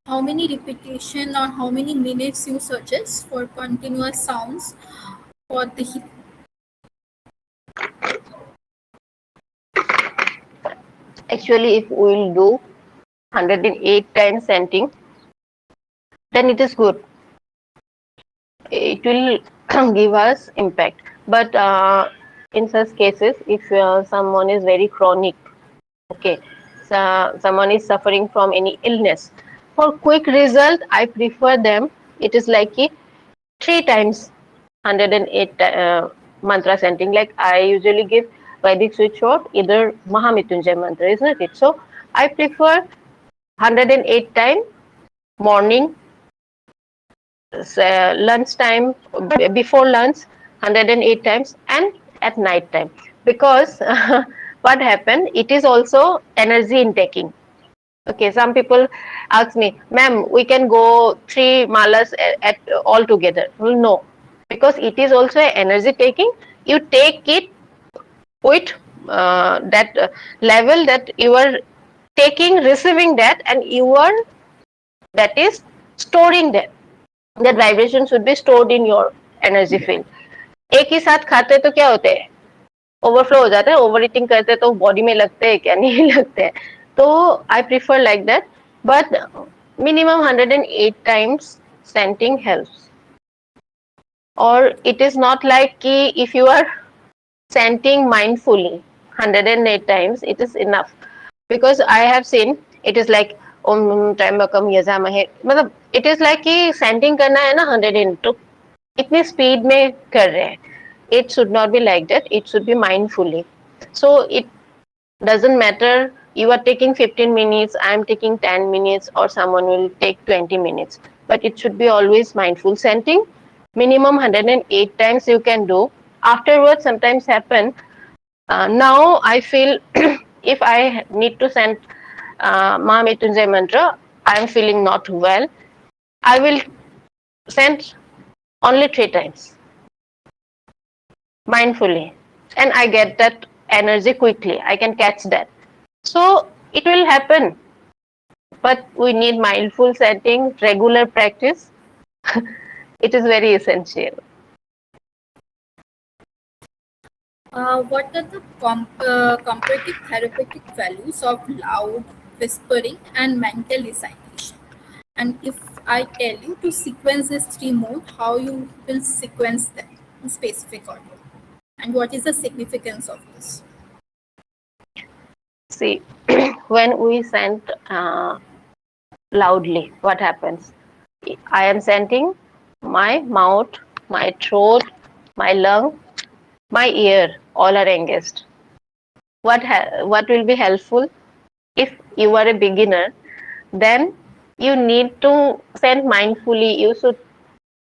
How many repetition or how many minutes you suggest for continuous sounds for the Actually, if we will do 108 times chanting, then it is good. It will give us impact. But in such cases, if someone is very chronic, okay, so someone is suffering from any illness, for quick result, I prefer them. It is like 3 times 108 mantra chanting. Like I usually give Vedic switch short, either Mahamrityunjay mantra, isn't it? So I prefer 108 time morning, lunch time, before lunch 108 times, and at night time, because what happened, it is also energy intaking. Okay, some people ask me, ma'am, we can go 3 malas at all together. Well, no, because it is also energy taking. You take it with that level that you are taking, receiving that, and you are, that is, storing that. That vibration should be stored in your energy field. एक ही साथ खाते तो क्या होते हैं, overflow हो जाता है, ओवर ईटिंग करते तो बॉडी में लगते हैं क्या, नहीं लगते हैं. तो I prefer like that, but minimum 108 times chanting helps. Or it is not like ki if you are chanting mindfully 108 times, it is enough. Because I have seen it is like om trambakam yajamahe, मतलब it is like कि chanting करना है ना 108, तो इतनी speed में कर रहे हैं. It should not be like that. It should be mindfully. So it doesn't matter you are taking 15 minutes, I am taking 10 minutes, or someone will take 20 minutes, but it should be always mindful chanting. Minimum 108 times you can do. Afterwards sometimes happen, now I feel if I need to send Mahamrityunjay mantra, I am feeling not well, I will send only 3 times mindfully, and I get that energy quickly. I can catch that. So it will happen, but we need mindful setting, regular practice. It is very essential. what are the comparative therapeutic values of loud whispering and mental recitation? And if I tell you to sequence these three modes, how you will sequence them in specific order? And what is the significance of this? See, when we chant loudly, what happens? I am chanting, my mouth, my throat, my lung, my ear, all are engaged. What will be helpful? If you are a beginner, then you need to chant mindfully. You should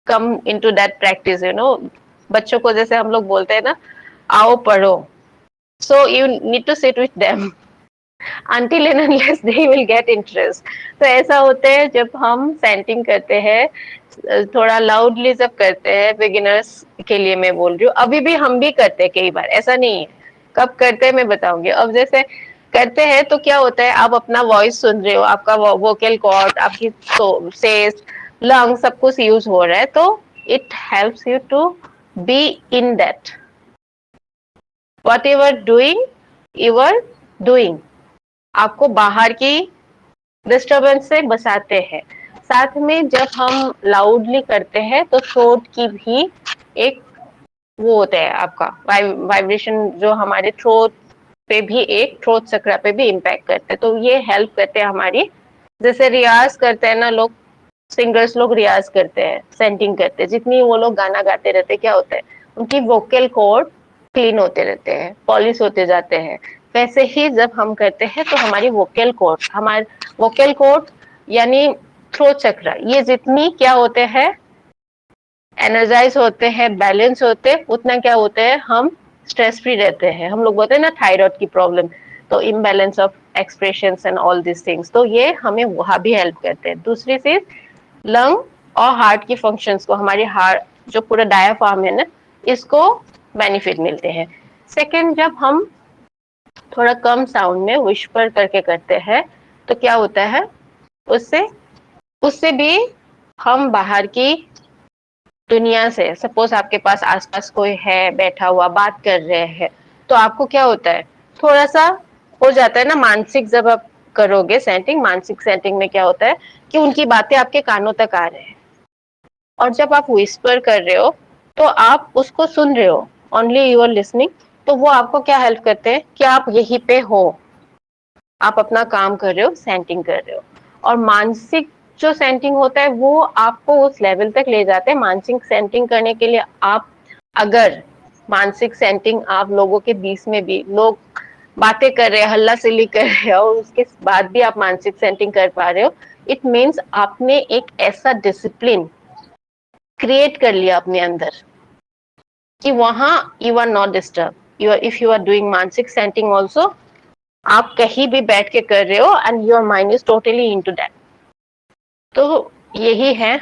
come into that practice. बच्चों को जैसे हम लोग बोलते हैं ना, आओ पढ़ो. So you need to sit with them until and unless they will get interest. तो ऐसा होता है जब हम सेंटिंग करते हैं, थोड़ा लाउडली जब करते हैं, बिगिनर्स के लिए मैं बोल रही हूँ, अभी भी हम भी करते हैं कई बार, ऐसा नहीं है. कब करते हैं मैं बताऊंगी. अब जैसे करते हैं तो क्या होता है, आप अपना वॉइस सुन रहे हो, आपका वोकल कॉर्ड, आपकी सेस, लंग, सब कुछ यूज हो रहा है, तो it helps you to be in that. Whatever doing, you are doing, आपको बाहर की डिस्टरबेंस से बचाते हैं. साथ में जब हम लाउडली करते हैं तो थ्रोट की भी एक वो होता है, आपका वाइब्रेशन जो हमारे थ्रोट पे भी, एक थ्रोट चक्र पे भी इम्पैक्ट करते हैं. तो ये हेल्प करते हैं हमारी, जैसे रियाज करते हैं ना लोग, सिंगर्स लोग रियाज करते हैं, सेंटिंग करते हैं, जितनी वो लोग गाना गाते रहते हैं, क्या होता है, उनकी वोकल कॉर्ड क्लीन होते रहते हैं, पॉलिश होते जाते हैं. वैसे ही जब हम करते हैं तो हमारी वोकल कॉर्ड यानी थ्रोट चक्र, ये जितनी क्या होते हैं, एनर्जाइज होते हैं, बैलेंस होते हैं, उतना क्या होता है, हम स्ट्रेस फ्री रहते हैं। हम लोग बोलते हैं ना थायराइड की प्रॉब्लम, तो imbalance of expressions and all this things, तो ये हमें वहां भी हेल्प करते हैं। दूसरी चीज, लंग और हार्ट की फंक्शंस को, हमारी हार्ट जो पूरा डायाफ्राम है ना, इसको बेनिफिट मिलते हैं। सेकंड, जब हम थोड़ा कम साउंड में विस्पर करके करते हैं तो क्या होता है, उससे उससे भी हम बाहर की दुनिया से, सपोज आपके पास आसपास कोई है बैठा हुआ बात कर रहे हैं, तो आपको क्या होता है, थोड़ा सा हो जाता है ना मानसिक, जब आप करोगे सेटिंग, मानसिक सेटिंग में क्या होता है कि उनकी बातें आपके कानों तक आ रहे हैं। और जब आप विस्पर कर रहे हो तो आप उसको सुन रहे हो, ओनली यू आर लिसनिंग, तो वो आपको क्या हेल्प करते हैं कि आप यहीं पे हो, आप अपना काम कर रहे हो, सेंटिंग कर रहे हो। और मानसिक जो सेंटिंग होता है वो आपको उस लेवल तक ले जाते हैं। मानसिक सेंटिंग करने के लिए आप, अगर मानसिक सेंटिंग आप लोगों के बीच में भी लोग बातें कर रहे हैं, हल्ला सिल्ली कर रहे हो, और उसके बाद भी आप मानसिक सेंटिंग कर पा रहे हो, इट मीन्स आपने एक ऐसा डिसिप्लिन क्रिएट कर लिया अपने अंदर कि वहां you are not disturb, you are, if you are doing मानसिक सेंटिंग ऑल्सो, आप कहीं भी बैठ के कर रहे हो and your mind is totally into that. तो यही है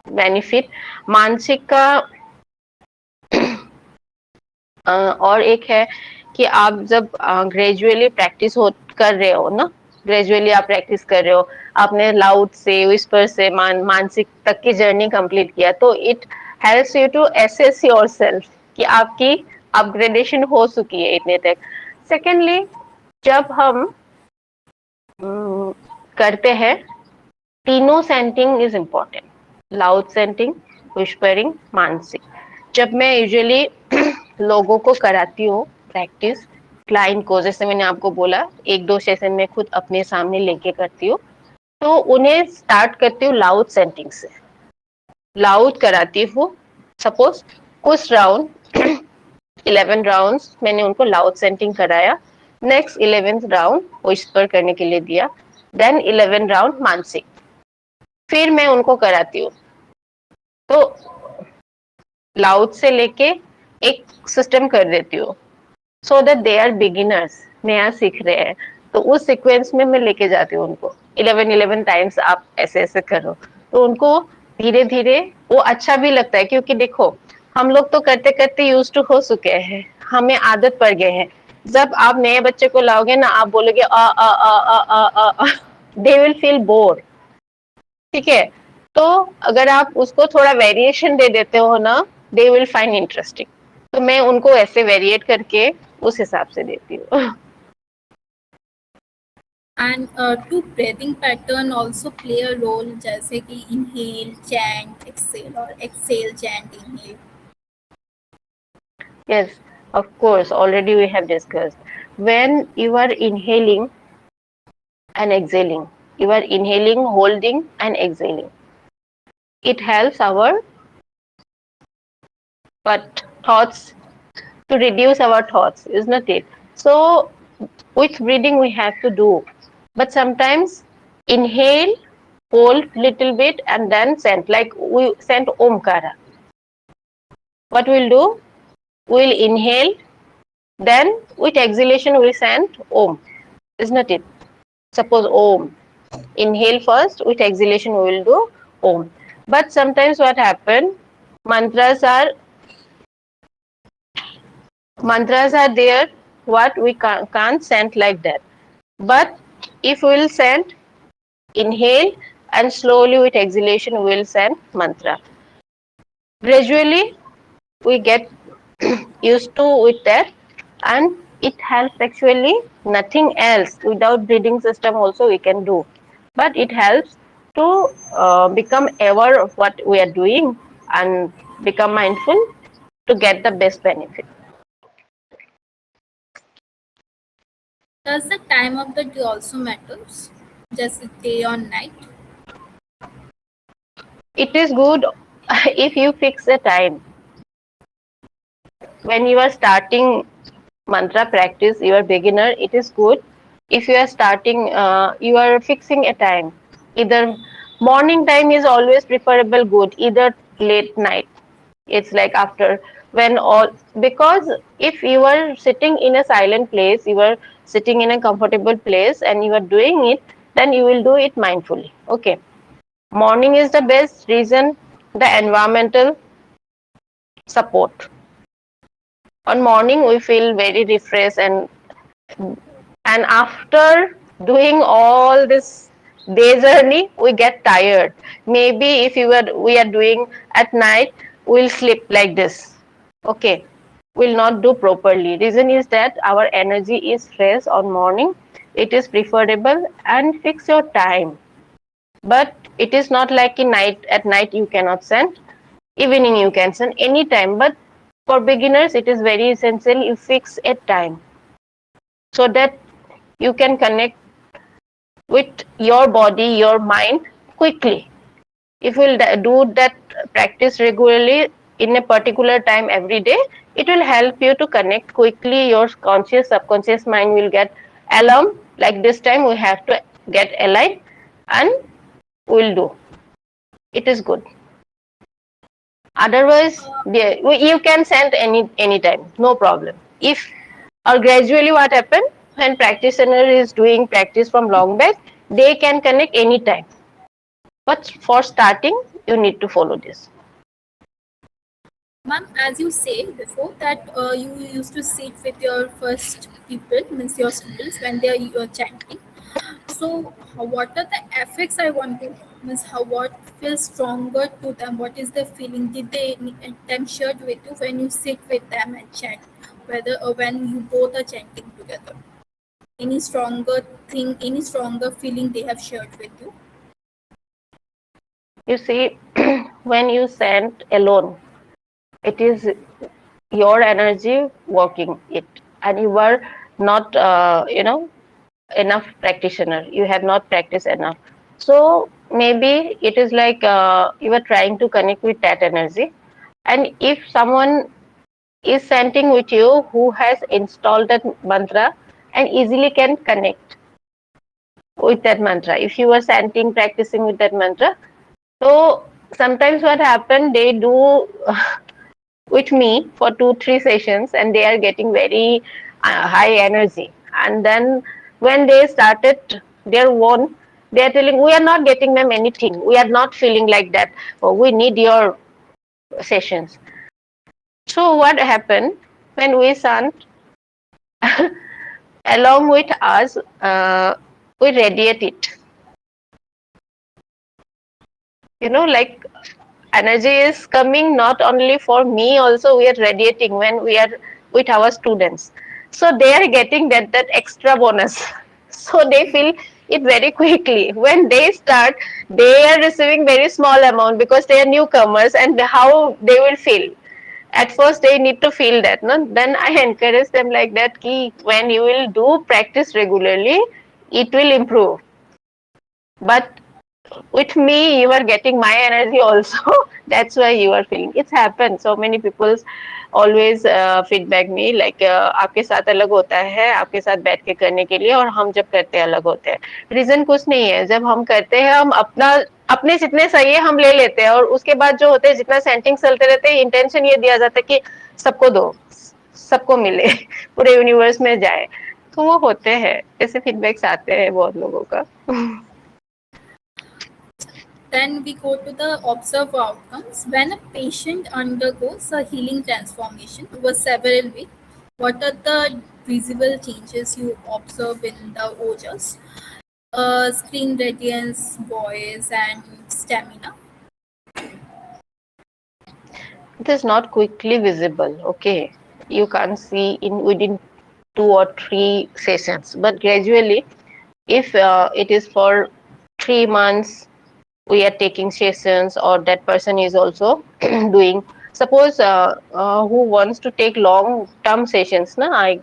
बेनिफिट मानसिक का। और एक है कि आप जब ग्रेजुअली प्रैक्टिस हो कर रहे हो ना, ग्रेजुअली आप प्रैक्टिस कर रहे हो, आपने लाउड से विस्पर से मानसिक तक की जर्नी कंप्लीट किया, तो it helps you to assess yourself कि आपकी अपग्रेडेशन हो चुकी है इतने तक। सेकेंडली, जब हम करते हैं, तीनों chanting is important, loud chanting, whispering, मानसिक। जब मैं यूजुअली लोगों को कराती हूँ प्रैक्टिस, क्लाइंट को, जैसे मैंने आपको बोला, एक दो सेशन में खुद अपने सामने लेके करती हूँ, तो उन्हें स्टार्ट करती हूँ लाउड सेंटिंग से, लाउड कराती हूँ। सपोज कुछ राउंड 11 राउंड्स मैंने उनको लाउड सेंटिंग कराया, नेक्स्ट 11th राउंड विस्पर करने के लिए दिया, देन 11 राउंड मानसिक, फिर मैं उनको कराती हूँ। तो लाउड से लेके एक सिस्टम कर देती हूँ, so that they are beginners, नया सीख रहे हैं, तो उस सीक्वेंस में मैं लेके जाती हूँ उनको, 11 टाइम्स आप ऐसे ऐसे करो, तो उनको धीरे धीरे वो अच्छा भी लगता है, क्योंकि देखो हम लोग तो करते करते यूज टू हो चुके हैं, हमें आदत पड़ गए हैं। जब आप नए बच्चे को लाओगे ना, आप बोलोगे आ दे विल फील बोर, ठीक है, तो अगर आप उसको थोड़ा वेरिएशन दे देते हो ना, दे विल फाइंड इंटरेस्टिंग, तो मैं उनको ऐसे वेरिएट करके उस हिसाब से देती हूँ। And to breathing pattern also play a role, जैसे कि इनहेल चैंट एक्सेल और exhale chant inhale. Yes, of course, already we have discussed. When you are inhaling and exhaling, you are inhaling, holding, and exhaling. It helps our but thoughts, to reduce our thoughts, isn't it? So with breathing we have to do, but sometimes inhale, hold little bit, and then send, like we send omkara. What we'll do? We'll inhale, then with exhalation we'll send om, isn't it? Suppose om. Inhale first, with exhalation we will do om. But sometimes what happen? Mantras are mantras are there. What we can't send like that. But if we will send inhale and slowly with exhalation we will send mantra. Gradually we get used to with that, and it helps actually. Nothing else without breathing system also we can do, but it helps to become aware of what we are doing and become mindful to get the best benefit. Does the time of the day also matters, just day or night? It is good if you fix a time when you are starting mantra practice, you are beginner, it is good if you are starting, you are fixing a time, either morning time is always preferable, good, either late night, It's like after when all, because if you are sitting in a silent place, you are sitting in a comfortable place and you are doing it, then you will do it mindfully. Okay. Morning is the best reason, the environmental support. On morning we feel very refreshed, and after doing all this day journey we get tired. Maybe if we are doing at night, we'll sleep like this. Okay, will not do properly. Reason is that our energy is fresh on morning. It is preferable, and fix your time. But it is not like in night. At night you cannot send. Evening you can send anytime. But for beginners it is very essential you fix a time so that you can connect with your body, your mind quickly. If you will do that practice regularly in a particular time every day, it will help you to connect quickly. Your conscious, subconscious mind will get alarm. Like this time, we have to get aligned, and we'll do. It is good. Otherwise, you can send anytime, no problem. If or gradually, what happen when practitioner is doing practice from long back, they can connect anytime. But for starting, you need to follow this. Ma'am, as you say before that you used to sit with your first people, means your students, when they are chanting. So, what are the effects I want to know? Means how what feels stronger to them? What is the feeling? Did they any time shared with you when you sit with them and chant? Whether or when you both are chanting together, any stronger thing, any stronger feeling they have shared with you? You see, when you send alone, it is your energy working it, and you are not, enough practitioner. You have not practiced enough. So maybe it is like you are trying to connect with that energy. And if someone is chanting with you who has installed that mantra and easily can connect with that mantra, if you are chanting, practicing with that mantra, so sometimes what happen, they do with me for 2 3 sessions and they are getting very high energy, and then when they started their own, they are telling we are not getting them anything, we are not feeling like that, oh, we need your sessions. So what happened when we chant along with us, we radiate it, like energy is coming not only for me, also we are radiating when we are with our students, so they are getting that extra bonus. So they feel it very quickly. When they start, they are receiving very small amount because they are newcomers, and how they will feel at first, they need to feel that, no? Then I encourage them like that, ki when you will do practice regularly, it will improve. But with me you are getting my energy also. That's why you are feeling it's happened. So many people always feedback me like आपके साथ अलग होता है, आपके साथ बैठ के करने के लिए, और हम जब करते हैं अलग होते हैं. रीजन कुछ नहीं है, जब हम करते हैं हम अपना अपने जितने सही है हम ले लेते हैं, और उसके बाद जो होते हैं जितना सेंटिंग चलते रहते हैं, इंटेंशन ये दिया जाता है कि सबको दो, सबको मिले, पूरे यूनिवर्स में जाए. तो वो होते हैं, ऐसे फीडबैक्स आते हैं बहुत लोगों का. Then we go to the observed outcomes. When a patient undergoes a healing transformation over several weeks, what are the visible changes you observe in the ojas? Screen radiance, voice, and stamina. It is not quickly visible. Okay, you can't see in within 2 or 3 sessions, but gradually, if it is for 3 months, we are taking sessions, or that person is also doing. Suppose who wants to take long term sessions, na, I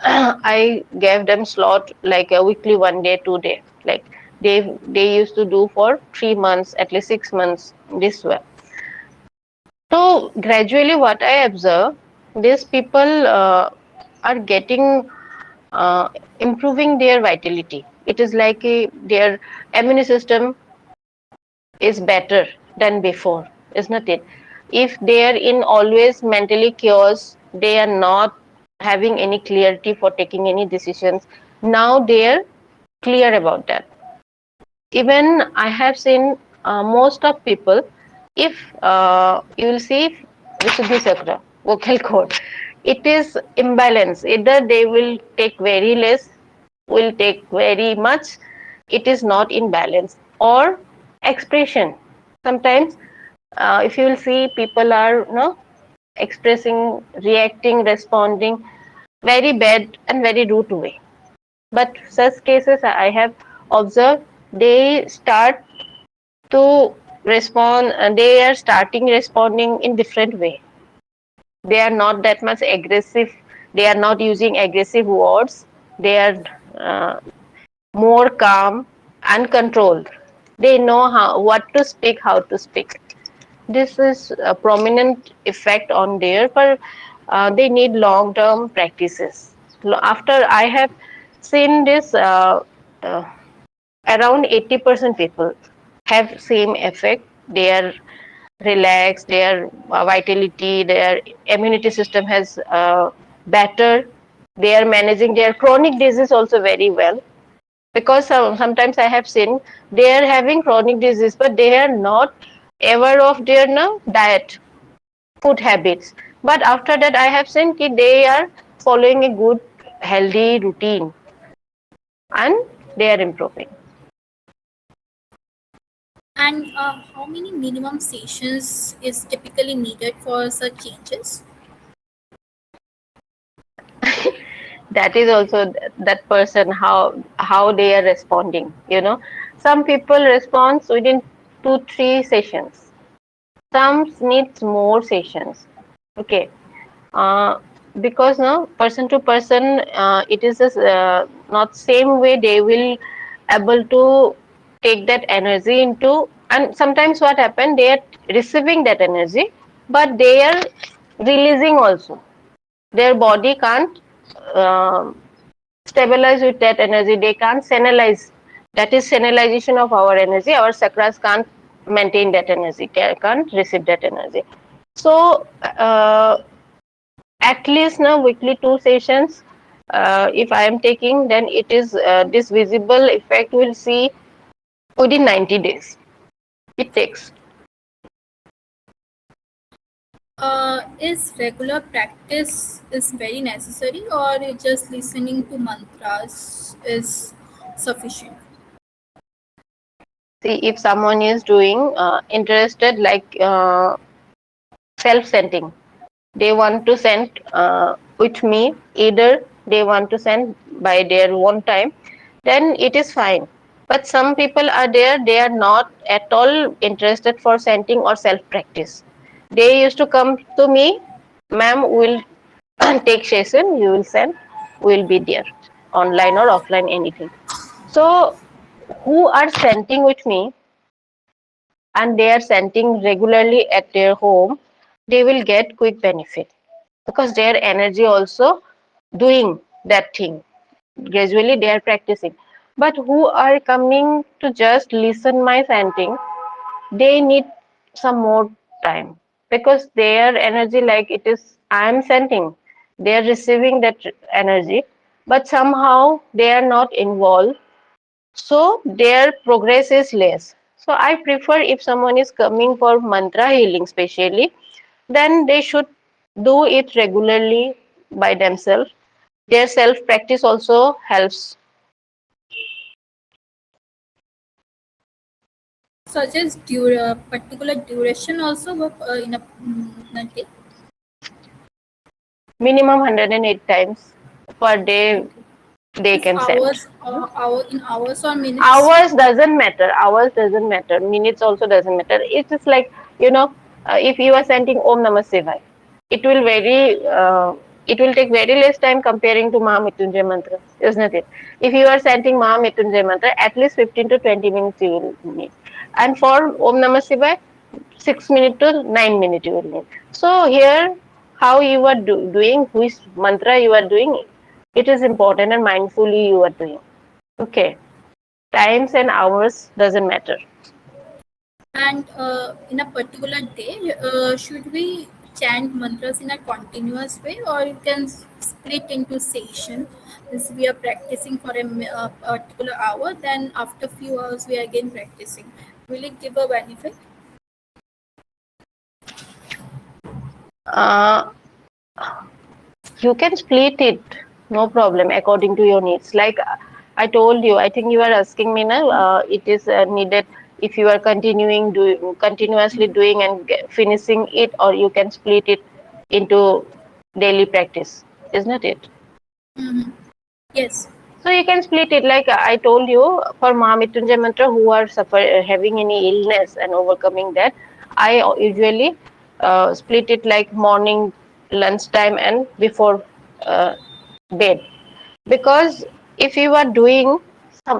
I gave them slot like a weekly, 1 day, 2 day, like they used to do for 3 months, at least 6 months, this way. So gradually, what I observe, these people are getting improving their vitality. It is like their immune system is better than before, isn't it? If they are in always mentally chaos, they are not having any clarity for taking any decisions. Now they are clear about that. Even I have seen most of people, if you will see Visuddhi Chakra, vocal cord, it is imbalance. Either they will take very less, will take very much, it is not in balance. Or expression. Sometimes if you will see people are expressing, reacting, responding very bad and very rude way. But such cases I have observed, they start to respond, they are starting responding in different way. They are not that much aggressive, they are not using aggressive words, they are uh, more calm and controlled. They know how what to speak, how to speak. This is a prominent effect on their, but they need long term practices. After I have seen this, uh, around 80% people have same effect. They are relaxed, their vitality, their immunity system has better. They are managing their chronic disease also very well, because sometimes I have seen they are having chronic disease, but they are not aware of their diet, food habits. But after that, I have seen that they are following a good, healthy routine, and they are improving. And how many minimum sessions is typically needed for such changes? That is also that person, how they are responding. Some people respond within 2 3 sessions. Some needs more sessions. Okay. uh, because no, person to person, it is just, not same way they will able to take that energy into. And sometimes what happen, they are receiving that energy, but they are releasing also. Their body can't um stabilize with that energy, they can't channelize. That is channelization of our energy. Our chakras can't maintain that energy, can't receive that energy. So at least now weekly 2 sessions, if I am taking, then it is, this visible effect will see within 90 days it takes. Is regular practice is very necessary, or just listening to mantras is sufficient? See, if someone is doing interested, like self sending, they want to send with me, either they want to send by their own time, then it is fine. But some people are there, they are not at all interested for sending or self practice. They used to come to me, ma'am, will take session, you will send, will be there, online or offline, anything. So who are sending with me and they are sending regularly at their home, they will get quick benefit, because their energy also doing that thing. Gradually they are practicing. But who are coming to just listen my chanting, they need some more time, because their energy, like it is I am sending, they are receiving that energy, but somehow they are not involved, so their progress is less. So I prefer, if someone is coming for mantra healing specially, then they should do it regularly by themselves. Their self practice also helps. Suggest particular duration also work in a day. Minimum 108 times per day Okay. they Is can send. hour in hours or minutes? Hours doesn't matter. Hours doesn't matter. Minutes also doesn't matter. It's just like, if you are sending Om Namah Shivaya, it will very it will take very less time comparing to Mahamrityunjay mantra, isn't it? If you are sending Mahamrityunjay mantra, at least 15 to 20 minutes you will need, and for Om Namah Shivaya, 6 minutes to 9 minutes you will need. So here, how you are doing, which mantra you are doing, it is important, and mindfully you are doing. Okay, times and hours doesn't matter. And in a particular day, should we chant mantras in a continuous way, or you can split into session? As we are practicing for a particular hour, then after few hours we are again practicing. Will it give a benefit? uh, you can split it, no problem, according to your needs. Like I told you, I think you are asking me now. It is needed if you are continuously doing and finishing it, or you can split it into daily practice, isn't it? Mm-hmm. Yes. So you can split it like I told you for Mahamrityunjay mantra who are having any illness and overcoming that. I usually split it like morning, lunchtime, and before uh, bed. Because if you are doing,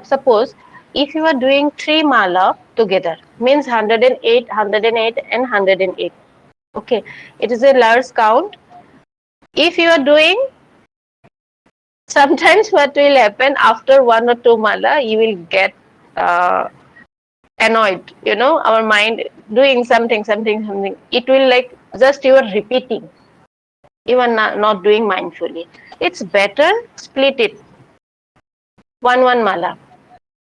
suppose if you are doing three mala together, means 108, 108, and 108. Okay, it is a large count. If you are doing, sometimes what will happen after one or two mala, you will get uh, annoyed. You know, our mind doing something, something, something. It will like just you are repeating. You are not doing mindfully. It's better split it one mala.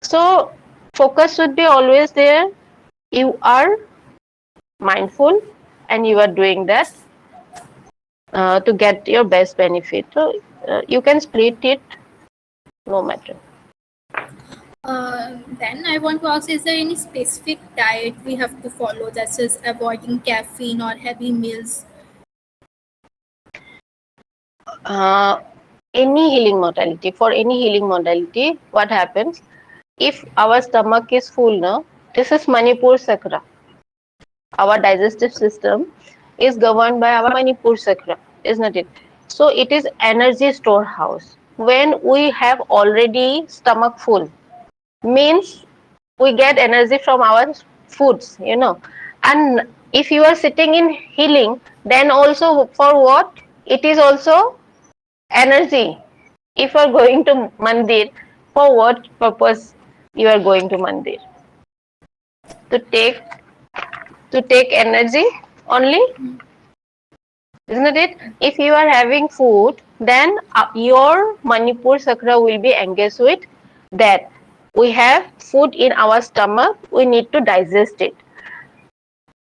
So focus should be always there. You are mindful and you are doing that to get your best benefit. So you can split it no matter. Then I want to ask: is there any specific diet we have to follow, such as avoiding caffeine or heavy meals? Uh, any healing modality, for any healing modality, what happens if our stomach is full now? This is Manipur Sakra. Our digestive system is governed by our Manipur Sakra, isn't it? So it is energy storehouse. When we have already stomach full, means we get energy from our foods, you know. And if you are sitting in healing, then also for what? It is also energy. If you are going to mandir, for what purpose you are going to mandir? To take energy only, isn't it? If you are having food, then your Manipur Sakra will be engaged with that. We have food in our stomach, we need to digest it.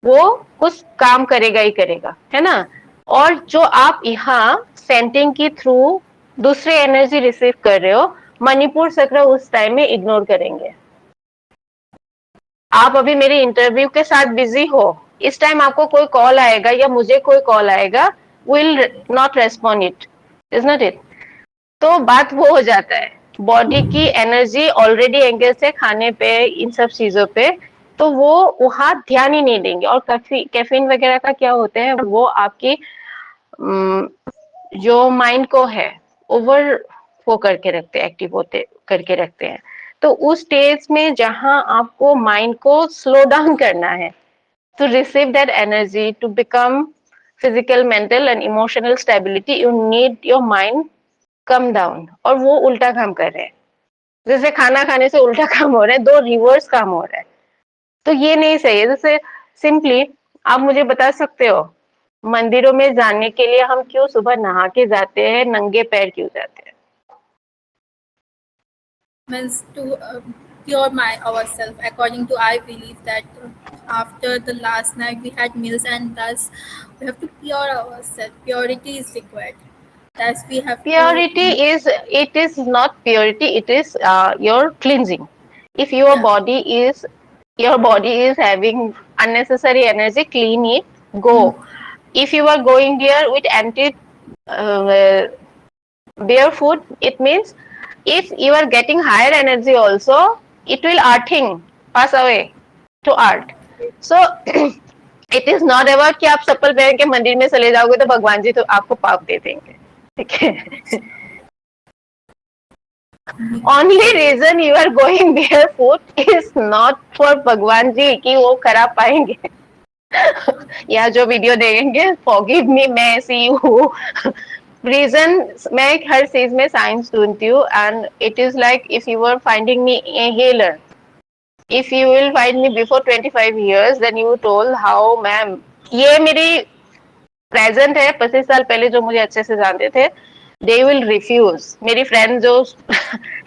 वो कुछ काम करेगा ही करेगा, है ना? और जो आप यहाँ सेंटिंग के थ्रू दूसरे एनर्जी रिसीव कर रहे हो, मणिपुर चक्र उस टाइम में इग्नोर करेंगे. आप अभी मेरे इंटरव्यू के साथ बिजी हो, इस टाइम आपको कोई कॉल आएगा या मुझे कोई कॉल आएगा, will not respond it, is not it. तो बात वो हो जाता है, बॉडी की एनर्जी ऑलरेडी एंगेज है खाने पे, इन सब चीजों पे, तो वो वहां ध्यान ही नहीं देंगे. और कैफीन वगैरह का क्या होते हैं, वो आपकी जो माइंड को है ओवर वो करके रखते हैं, एक्टिव होते करके रखते हैं. तो उस स्टेज में जहां आपको माइंड को स्लो डाउन करना है, to receive that energy, to become physical, mental and emotional stability, you need your mind come down. और वो उल्टा काम कर रहे हैं, जैसे खाना खाने से उल्टा काम हो रहा है, दो रिवर्स काम हो रहा है. तो ये नहीं सही है. जैसे सिंपली आप मुझे बता सकते हो, मंदिरों में जाने के लिए हम क्यों सुबह नहा के जाते हैं, नंगे पैर क्यों जाते हैं? Means to pure my ourselves. According to I believe that after the last night we had meals, and thus we have to pure ourselves. Purity is required. Thus we have to. Purity is, it is not purity, it is your cleansing. If Yeah. your body is having unnecessary energy, clean it, Mm. go. If you are going there with empty uh, barefoot, it means if you are getting higher energy also, it will earthing pass away to earth. So it is not about कि आप चप्पल पहन के मंदिर में चले जाओगे तो भगवान जी तो आपको पाप दे देंगे, ठीक है? Only reason you are going barefoot is not for bhagwan ji कि वो करा पाएंगे. या जो वीडियो देखेंगे फॉरगिव मी, मैं ऐसी हूँ. रीजन, मैं हर चीज में साइंस ढूंढती हूँ, and it is like if you are finding me a healer, If you will find me before 25 years, then you told how ma'am ये मेरी प्रेजेंट है, 25 साल पहले जो मुझे अच्छे से जानते थे, दे विल रिफ्यूज। मेरी फ्रेंड जो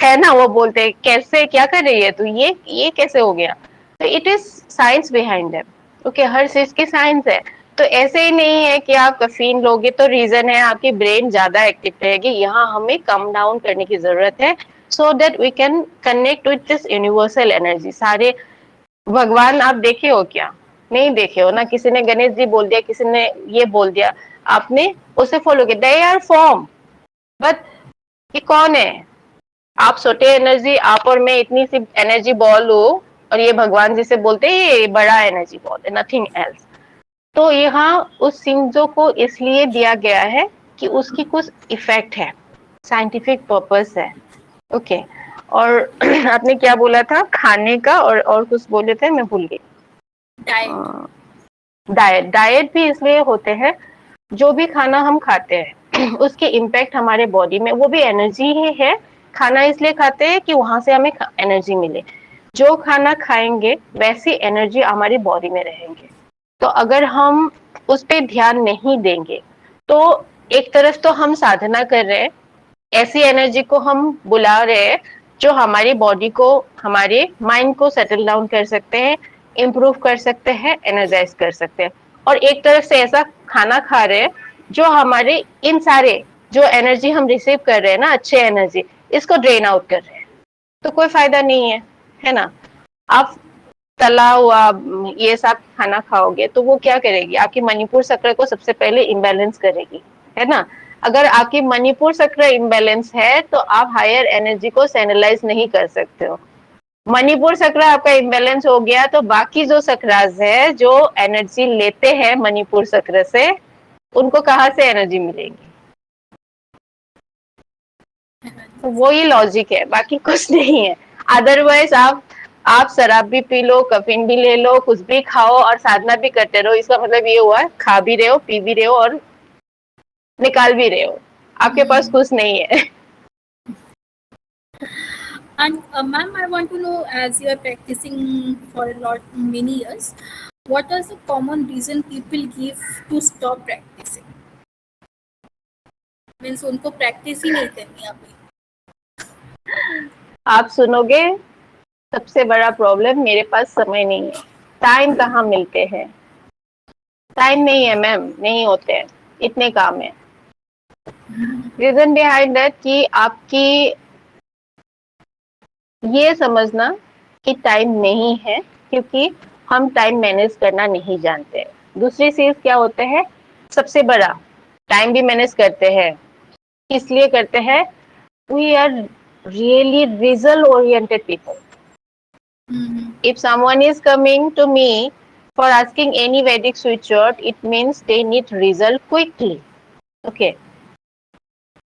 है ना, वो बोलते हैं कैसे, क्या कर रही है तू, ये कैसे हो गया। तो it is science behind them. Okay, हर चीज की साइंस है। तो ऐसे ही नहीं है कि आप कैफीन लोगे तो रीजन है आपकी ब्रेन ज्यादा एक्टिव रहेगी। यहाँ हमें कम डाउन करने की जरूरत है, so that we can connect with this universal energy. सारे भगवान आप देखे हो क्या? नहीं देखे हो ना। किसी ने गणेश जी बोल दिया, किसी ने ये बोल दिया, आपने उसे फॉलो किया, दे आर फॉर्म, बट ये कौन है? आप छोटे एनर्जी, आप और मैं इतनी सी एनर्जी बॉल हो, और ये भगवान जी से बोलते हैं ये बड़ा एनर्जी बॉल है, नथिंग एल्स। तो यहाँ उस सिंजो को इसलिए दिया गया है कि उसकी कुछ इफेक्ट है, साइंटिफिक पर्पस है। ओके, और आपने क्या बोला था खाने का, और कुछ बोले थे, मैं भूल गई। डाइट। डाइट, डाइट भी इसलिए होते हैं, जो भी खाना हम खाते हैं उसके इम्पैक्ट हमारे बॉडी में, वो भी एनर्जी ही है। खाना इसलिए खाते हैं कि वहां से हमें एनर्जी मिले। जो खाना खाएंगे वैसी एनर्जी हमारी बॉडी में रहेंगे। तो अगर हम उस पर ध्यान नहीं देंगे, तो एक तरफ तो हम साधना कर रहे हैं, ऐसी एनर्जी को हम बुला रहे हैं जो हमारी बॉडी को, हमारे माइंड को सेटल डाउन कर सकते हैं, इम्प्रूव कर सकते हैं, एनर्जाइज कर सकते हैं। और एक तरफ से ऐसा खाना खा रहे हैं जो हमारे इन सारे जो एनर्जी हम रिसीव कर रहे हैं ना, अच्छे एनर्जी, इसको ड्रेन आउट कर रहे हैं। तो कोई फायदा नहीं है ना। आप तला हुआ ये सब खाना खाओगे तो वो क्या करेगी, आपकी मणिपुर चक्र को सबसे पहले इम्बैलेंस करेगी, है ना। अगर आपकी मणिपुर चक्र इम्बैलेंस है तो आप हायर एनर्जी को चैनलाइज नहीं कर सकते हो। मणिपुर चक्र आपका इम्बैलेंस हो गया तो बाकी जो चक्रास है, जो एनर्जी लेते हैं मणिपुर चक्र से, उनको कहाँ से एनर्जी मिलेगी? तो वो ही लॉजिक है, बाकी कुछ नहीं है। अदरवाइज आप शराब भी पी लो, कफीन भी ले लो, कुछ भी खाओ और साधना भी करते रहो, इसका मतलब ये हुआ खा भी रहे हो, पी भी रहे हो और निकाल भी रहे हो, आपके पास कुछ नहीं है। And ma'am, I want to know, as you are practicing for a lot many years, what is the common reason people give to stop practicing? Means उनको प्रैक्टिस ही नहीं करनी अभी। आप सुनोगे, सबसे बड़ा प्रॉब्लम, मेरे पास समय नहीं है। टाइम कहाँ मिलते हैं? टाइम नहीं है मैम, नहीं होते हैं, इतने काम है। रीजन बिहाइंड दैट कि आपकी ये समझना कि टाइम नहीं है, क्योंकि हम टाइम मैनेज करना नहीं जानते। दूसरी चीज क्या होते हैं, सबसे बड़ा, टाइम भी मैनेज करते हैं, इसलिए करते हैं, we are really result oriented people. If someone is coming to me for asking any Vedic switcher, it means they need result quickly. Okay.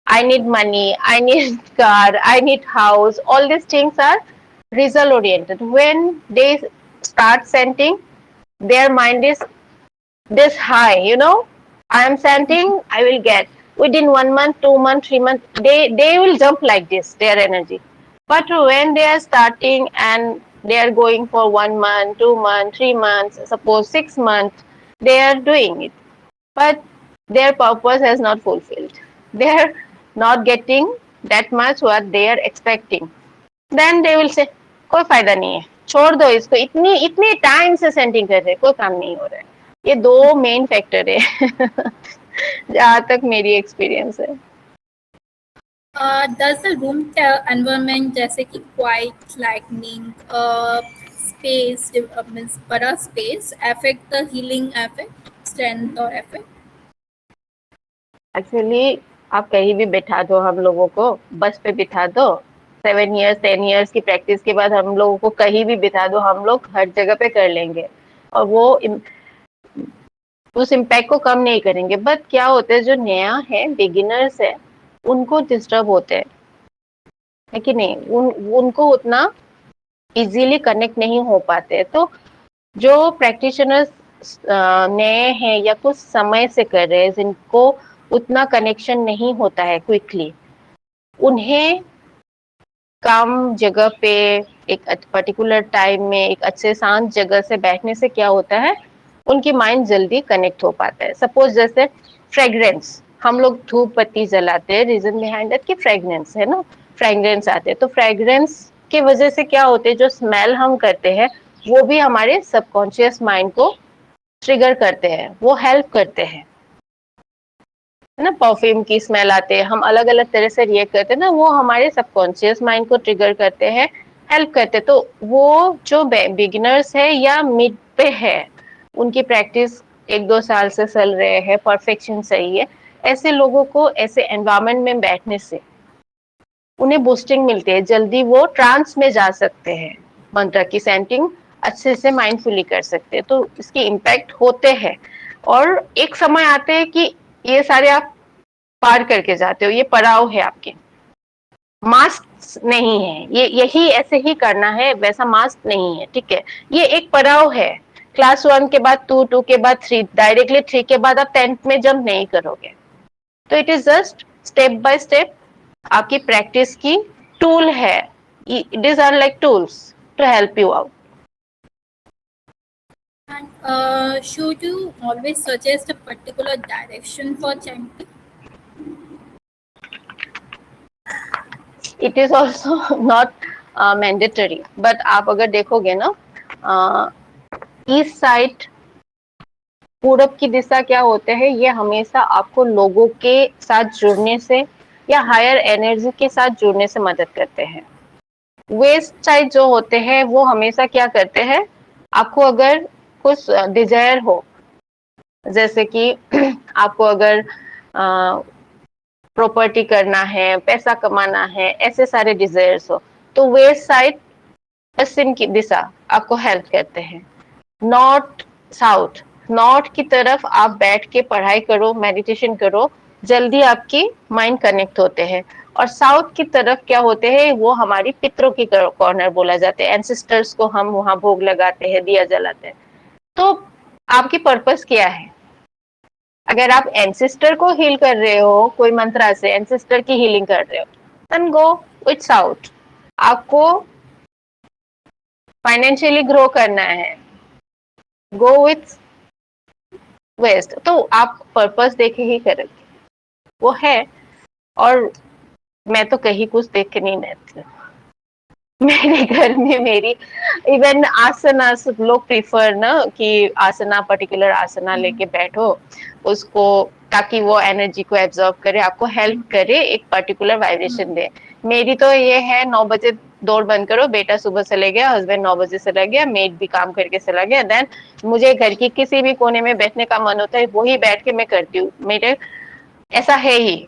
I need money, I need car, I need house. All these things are result oriented. When they start sending, their mind is this high, I am sending, I will get. Within 1 month, 2 months, 3 months, they will jump like this, their energy. But when they are starting and they are going for 1 month, 2 months, 3 months, suppose 6 months, they are doing it. But their purpose has not fulfilled. They are not getting that much what they are expecting. Then they will say, कोई फायदा नहीं है, छोड़ दो इसको, इतनी इतने time से सेंटिंग कर रहे, कोई काम नहीं हो रहा है। ये दो मेन फैक्टर है जहाँ तक मेरी एक्सपीरियंस है। डज द रूम एनवायरनमेंट जैसे कि क्वाइट लाइटनिंग स्पेस मीन्स बड़ा space affect the healing effect strength और इफेक्ट? एक्चुअली आप कहीं भी बिठा दो हम लोगों को, बस पे बिठा दो, 7 इयर्स 10 इयर्स की प्रैक्टिस के बाद हम लोगों को कहीं भी बिठा दो, हम लोग हर जगह पे कर लेंगे और वो उस इम्पैक्ट को कम नहीं करेंगे। बट क्या होता है, जो नया है, बिगिनर्स है, उनको डिस्टर्ब होते हैं, है कि नहीं, उनको उतना इजीली कनेक्ट नहीं हो पाते। तो जो प्रैक्टिशनर्स नए हैं या कुछ समय से कर रहे हैं, जिनको उतना कनेक्शन नहीं होता है क्विकली, उन्हें काम जगह पे एक पर्टिकुलर टाइम में एक अच्छे शांत जगह से बैठने से क्या होता है, उनकी माइंड जल्दी कनेक्ट हो पाता है। सपोज जैसे फ्रेग्रेंस, हम लोग धूप बत्ती जलाते हैं, रीजन बिहाइंड दैट कि फ्रेग्रेंस है ना, फ्रेग्रेंस आते हैं। तो फ्रेग्रेंस की वजह से क्या होते हैं, जो स्मेल हम करते हैं वो भी हमारे सबकॉन्शियस माइंड को ट्रिगर करते हैं, वो हेल्प करते हैं, है ना। परफ्यूम की स्मेल आते हैं, हम अलग अलग तरह से रिएक्ट करते हैं ना, वो हमारे सबकॉन्शियस माइंड को ट्रिगर करते हैं, हेल्प करते हैं। तो वो जो बिगिनर्स है या मिड पे है, उनकी प्रैक्टिस 1-2 साल से चल रहे हैं, परफेक्शन सही है, ऐसे लोगों को ऐसे एनवायरमेंट में बैठने से उन्हें बूस्टिंग मिलती है, जल्दी वो ट्रांस में जा सकते हैं, मंत्र की सेंटिंग अच्छे से माइंडफुली कर सकते हैं। तो इसके इम्पैक्ट होते हैं, और एक समय आते हैं कि ये सारे आप पार करके जाते हो, ये पड़ाव है आपके, मास्क नहीं है, ये यही ऐसे ही करना है, वैसा मास्क नहीं है, ठीक है। ये एक पड़ाव है, क्लास 1 के बाद 2, 2 के बाद 3, डायरेक्टली 3 के बाद आप 10th में जंप नहीं करोगे। तो it is just step by step, आपकी प्रैक्टिस की टूल है, it is are like tools to help you out. And should you always suggest a particular direction for chanting? It is also not mandatory, but आप अगर देखोगे ना, east side, पूरब की दिशा क्या होते हैं, ये हमेशा आपको लोगों के साथ जुड़ने से या हायर एनर्जी के साथ जुड़ने से मदद करते हैं। वेस्ट साइड जो होते हैं वो हमेशा क्या करते हैं, आपको अगर कुछ डिजायर हो, जैसे कि आपको अगर प्रॉपर्टी करना है, पैसा कमाना है, ऐसे सारे डिजायर्स हो, तो वेस्ट साइड, पश्चिम की दिशा आपको हेल्प करते हैं। नॉर्थ साउथ, नॉर्थ की तरफ आप बैठ के पढ़ाई करो, मेडिटेशन करो, जल्दी आपकी माइंड कनेक्ट होते हैं। और साउथ की तरफ क्या होते हैं, वो हमारी पितरों की कॉर्नर बोला जाते हैं, एंसेस्टर्स को हम वहां भोग लगाते हैं, दिया जलाते हैं। तो आपकी पर्पस क्या है, अगर आप एंसेस्टर को हील कर रहे हो, कोई मंत्रा से एंसेस्टर की हीलिंग कर रहे हो, देन गो विथ साउथ। आपको फाइनेंशियली ग्रो करना है, गो विथ वेस्ट। तो आप पर्पस देखे ही करोगे, वो है। और मैं तो कहीं कुछ देख के नहीं रहती, मेरे घर में मेरी इवन आसना, सब लोग प्रीफर ना कि आसना, पर्टिकुलर आसना लेके बैठो उसको, ताकि वो एनर्जी को एब्जॉर्ब करे, आपको हेल्प करे, एक पर्टिकुलर वाइब्रेशन दे। मेरी तो ये है, 9 बजे डोर बंद करो, बेटा सुबह चले गया, हस्बैंड 9 बजे चला गया, मेड भी काम करके चला गया, देन मुझे घर की किसी भी कोने में बैठने का मन होता है, वही बैठ के मैं करती हूँ। मेरे ऐसा है ही,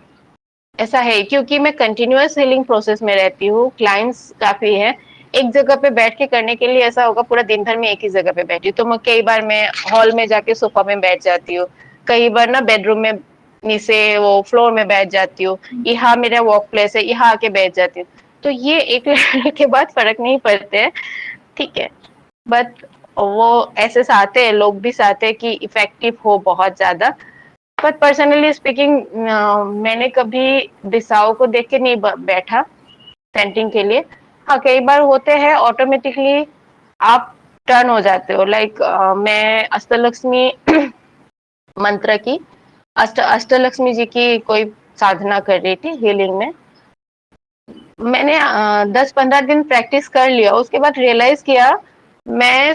ऐसा है, क्योंकि मैं कंटिन्यूअस हीलिंग प्रोसेस में रहती हूँ, क्लाइंट्स काफी है, एक जगह पे बैठ के करने के लिए ऐसा होगा पूरा दिन भर में एक ही जगह पे बैठी हूँ, तो मैं कई बार मैं हॉल में जाके सोफा में बैठ जाती हूँ, कई बार ना बेडरूम में नीचे वो फ्लोर में बैठ जाती हूँ, यहाँ मेरा वर्क प्लेस है, यहाँ आके बैठ जाती हूँ। तो ये एक लेवल के बाद फर्क नहीं पड़ते हैं, ठीक है, बट वो ऐसे चाहते हैं, लोग भी चाहते हैं कि इफेक्टिव हो बहुत ज्यादा। बट पर्सनली स्पीकिंग, मैंने कभी दिशाओं को देख के नहीं बैठा सेंटिंग के लिए। हाँ, कई बार होते हैं ऑटोमेटिकली आप टर्न हो जाते हो, लाइक मैं अष्टलक्ष्मी मंत्र की, अष्टलक्ष्मी जी की कोई साधना कर रही थी हीलिंग में, मैंने 10-15 दिन प्रैक्टिस कर लिया, उसके बाद रियलाइज किया मैं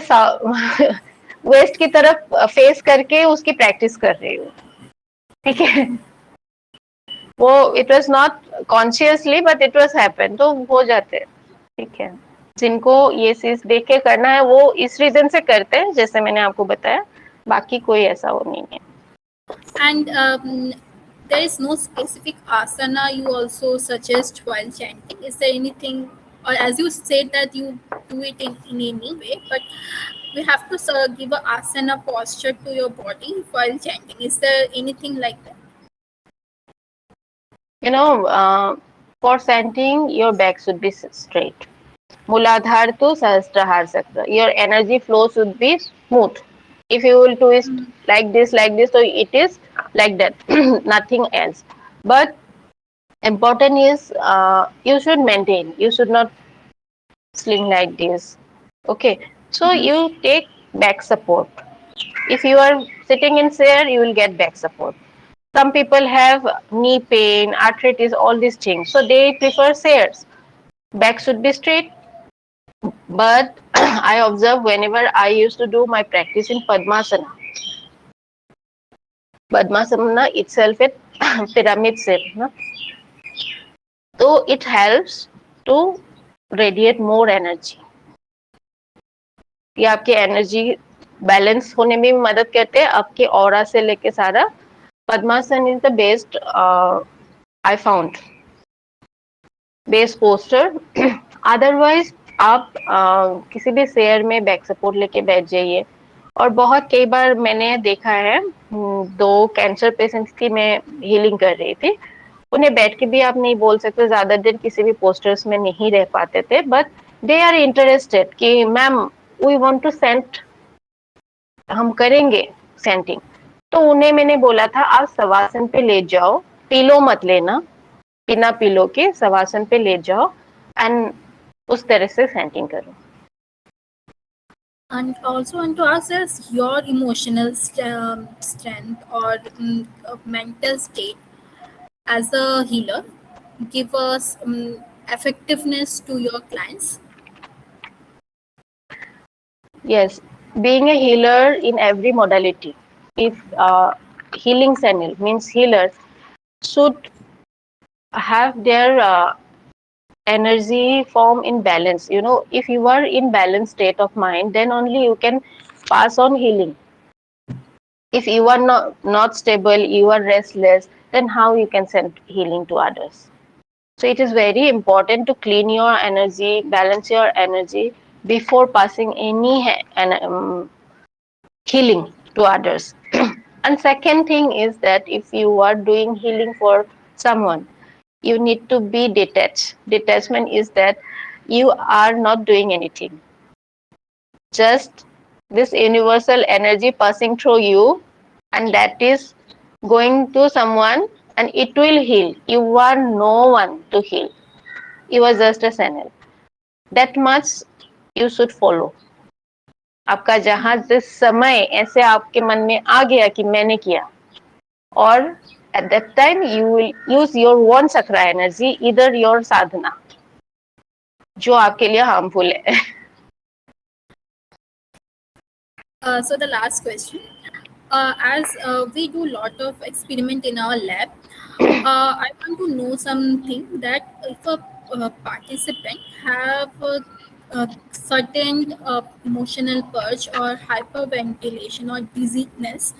वेस्ट की तरफ फेस करके उसकी प्रैक्टिस कर रही हूँ, ठीक है। वो it was not consciously, but it was happen, तो हो जाते हैं, ठीक है। जिनको ये चीज देख के करना है वो इस रीजन से करते हैं, जैसे मैंने आपको बताया, बाकी कोई ऐसा वो नहीं है। And there is no specific asana you also suggest while chanting. Is there anything, or as you said that you do it in any way, but we have to give a asana posture to your body while chanting. Is there anything like that? You know, for chanting, your back should be straight. Muladhar to Sahasrahar Chakra. Your energy flow should be smooth. If you will twist like this, so it is like that, nothing else. But Important is you should maintain. You should not sling like this. Okay, so you take back support. If you are sitting in chair, you will get back support. Some people have knee pain, arthritis, all these things, so they prefer chairs. Back should be straight. But I observe whenever I used to do my practice in Padmasana. Padmasana itself is pyramid shape, no? So it helps to radiate more energy. ये आपके energy balance होने में भी मदद करते हैं, आपके aura से लेके सारा. Padmasana is the best I found best posture. Otherwise आप किसी भी शेयर में बैक सपोर्ट लेके बैठ जाइए. और बहुत कई बार मैंने देखा है, दो कैंसर पेशेंट्स की मैं हीलिंग कर रही थी. उन्हें बैठ के भी आप नहीं बोल सकते, ज्यादा देर किसी भी पोस्टर्स में नहीं रह पाते थे, बट दे आर इंटरेस्टेड कि ma'am we want to chant, हम करेंगे सेंटिंग. तो उन्हें मैंने बोला था आप शवासन पे लेट जाओ, पिलो मत लेना, बिना पिलो के शवासन पे लेट जाओ एंड उस तरह से सेंटिंग करो. And also want to ask us your emotional strength or mental state as a healer give us effectiveness to your clients. Yes, being a healer in every modality, if healing channel means healers should have their energy form in balance. You know, if you are in balanced state of mind, then only you can pass on healing. If you are not stable, you are restless, then how you can send healing to others? So it is very important to clean your energy, balance your energy before passing any healing to others. And second thing is that if you are doing healing for someone, you need to be detached. Detachment is that you are not doing anything. Just this universal energy passing through you, and that is going to someone, and it will heal. You are no one to heal. You are just a channel. That much you should follow. आपका जहां जिस समय ऐसे आपके मन में आ गया कि मैंने किया, और at that time you will use your one chakra energy, either your sadhana, जो आपके लिए harmful है. So the last question, as we do lot of experiment in our lab, I want to know something that if a participant have a certain emotional purge or hyperventilation or dizziness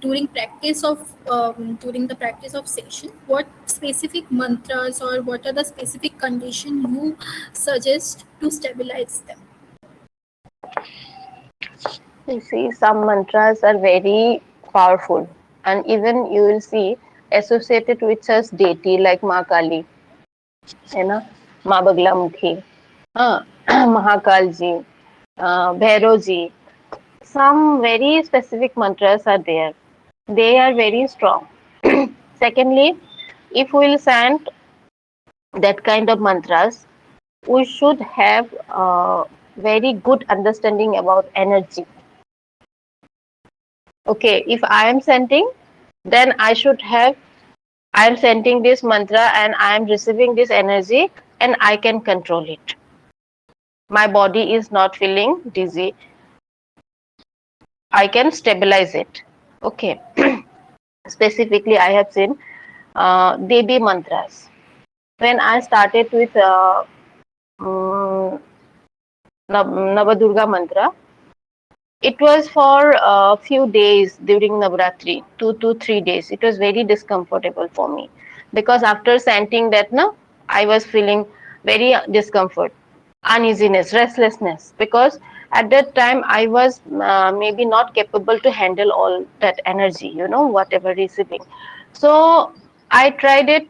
during the practice of session, what specific mantras or what are the specific condition you suggest to stabilize them? You see, some mantras are very powerful, and even you will see associated with such deity like माँ काली, है ना, माँ बगला मुखी, हाँ, महाकाल जी, Bhairav ji. Some very specific mantras are there. They are very strong. Secondly, if we will chant that kind of mantras, we should have very good understanding about energy. Okay, if I am chanting, then I should have, I am chanting this mantra and I am receiving this energy and I can control it. My body is not feeling dizzy. I can stabilize it. Okay. Specifically, I have seen Devi mantras. When I started with Navadurga mantra, it was for a few days during Navratri, 2 to 3 days. It was very discomfortable for me because after chanting that, no, I was feeling very discomfort, uneasiness, restlessness. Because at that time I was maybe not capable to handle all that energy, you know, whatever receiving. So I tried it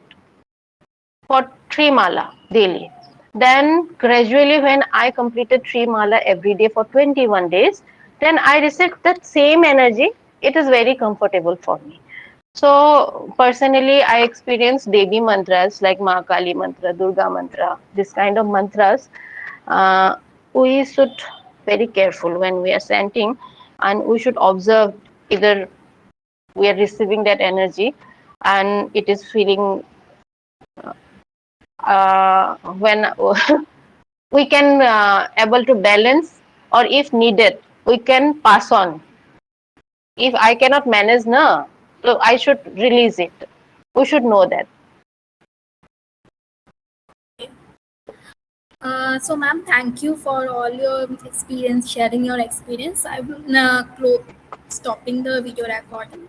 for 3 mala daily. Then gradually, when I completed 3 mala every day for 21 days, then I received that same energy. It is very comfortable for me. So personally, I experience Devi mantras like Mahakali mantra, Durga mantra, this kind of mantras. Uh, we should very careful when we are chanting, and we should observe either we are receiving that energy, and it is feeling when we can able to balance, or if needed, we can pass on. If I cannot manage, na, so I should release it. We should know that. So, ma'am, thank you for all your experience, sharing your experience. I will stopping the video recording.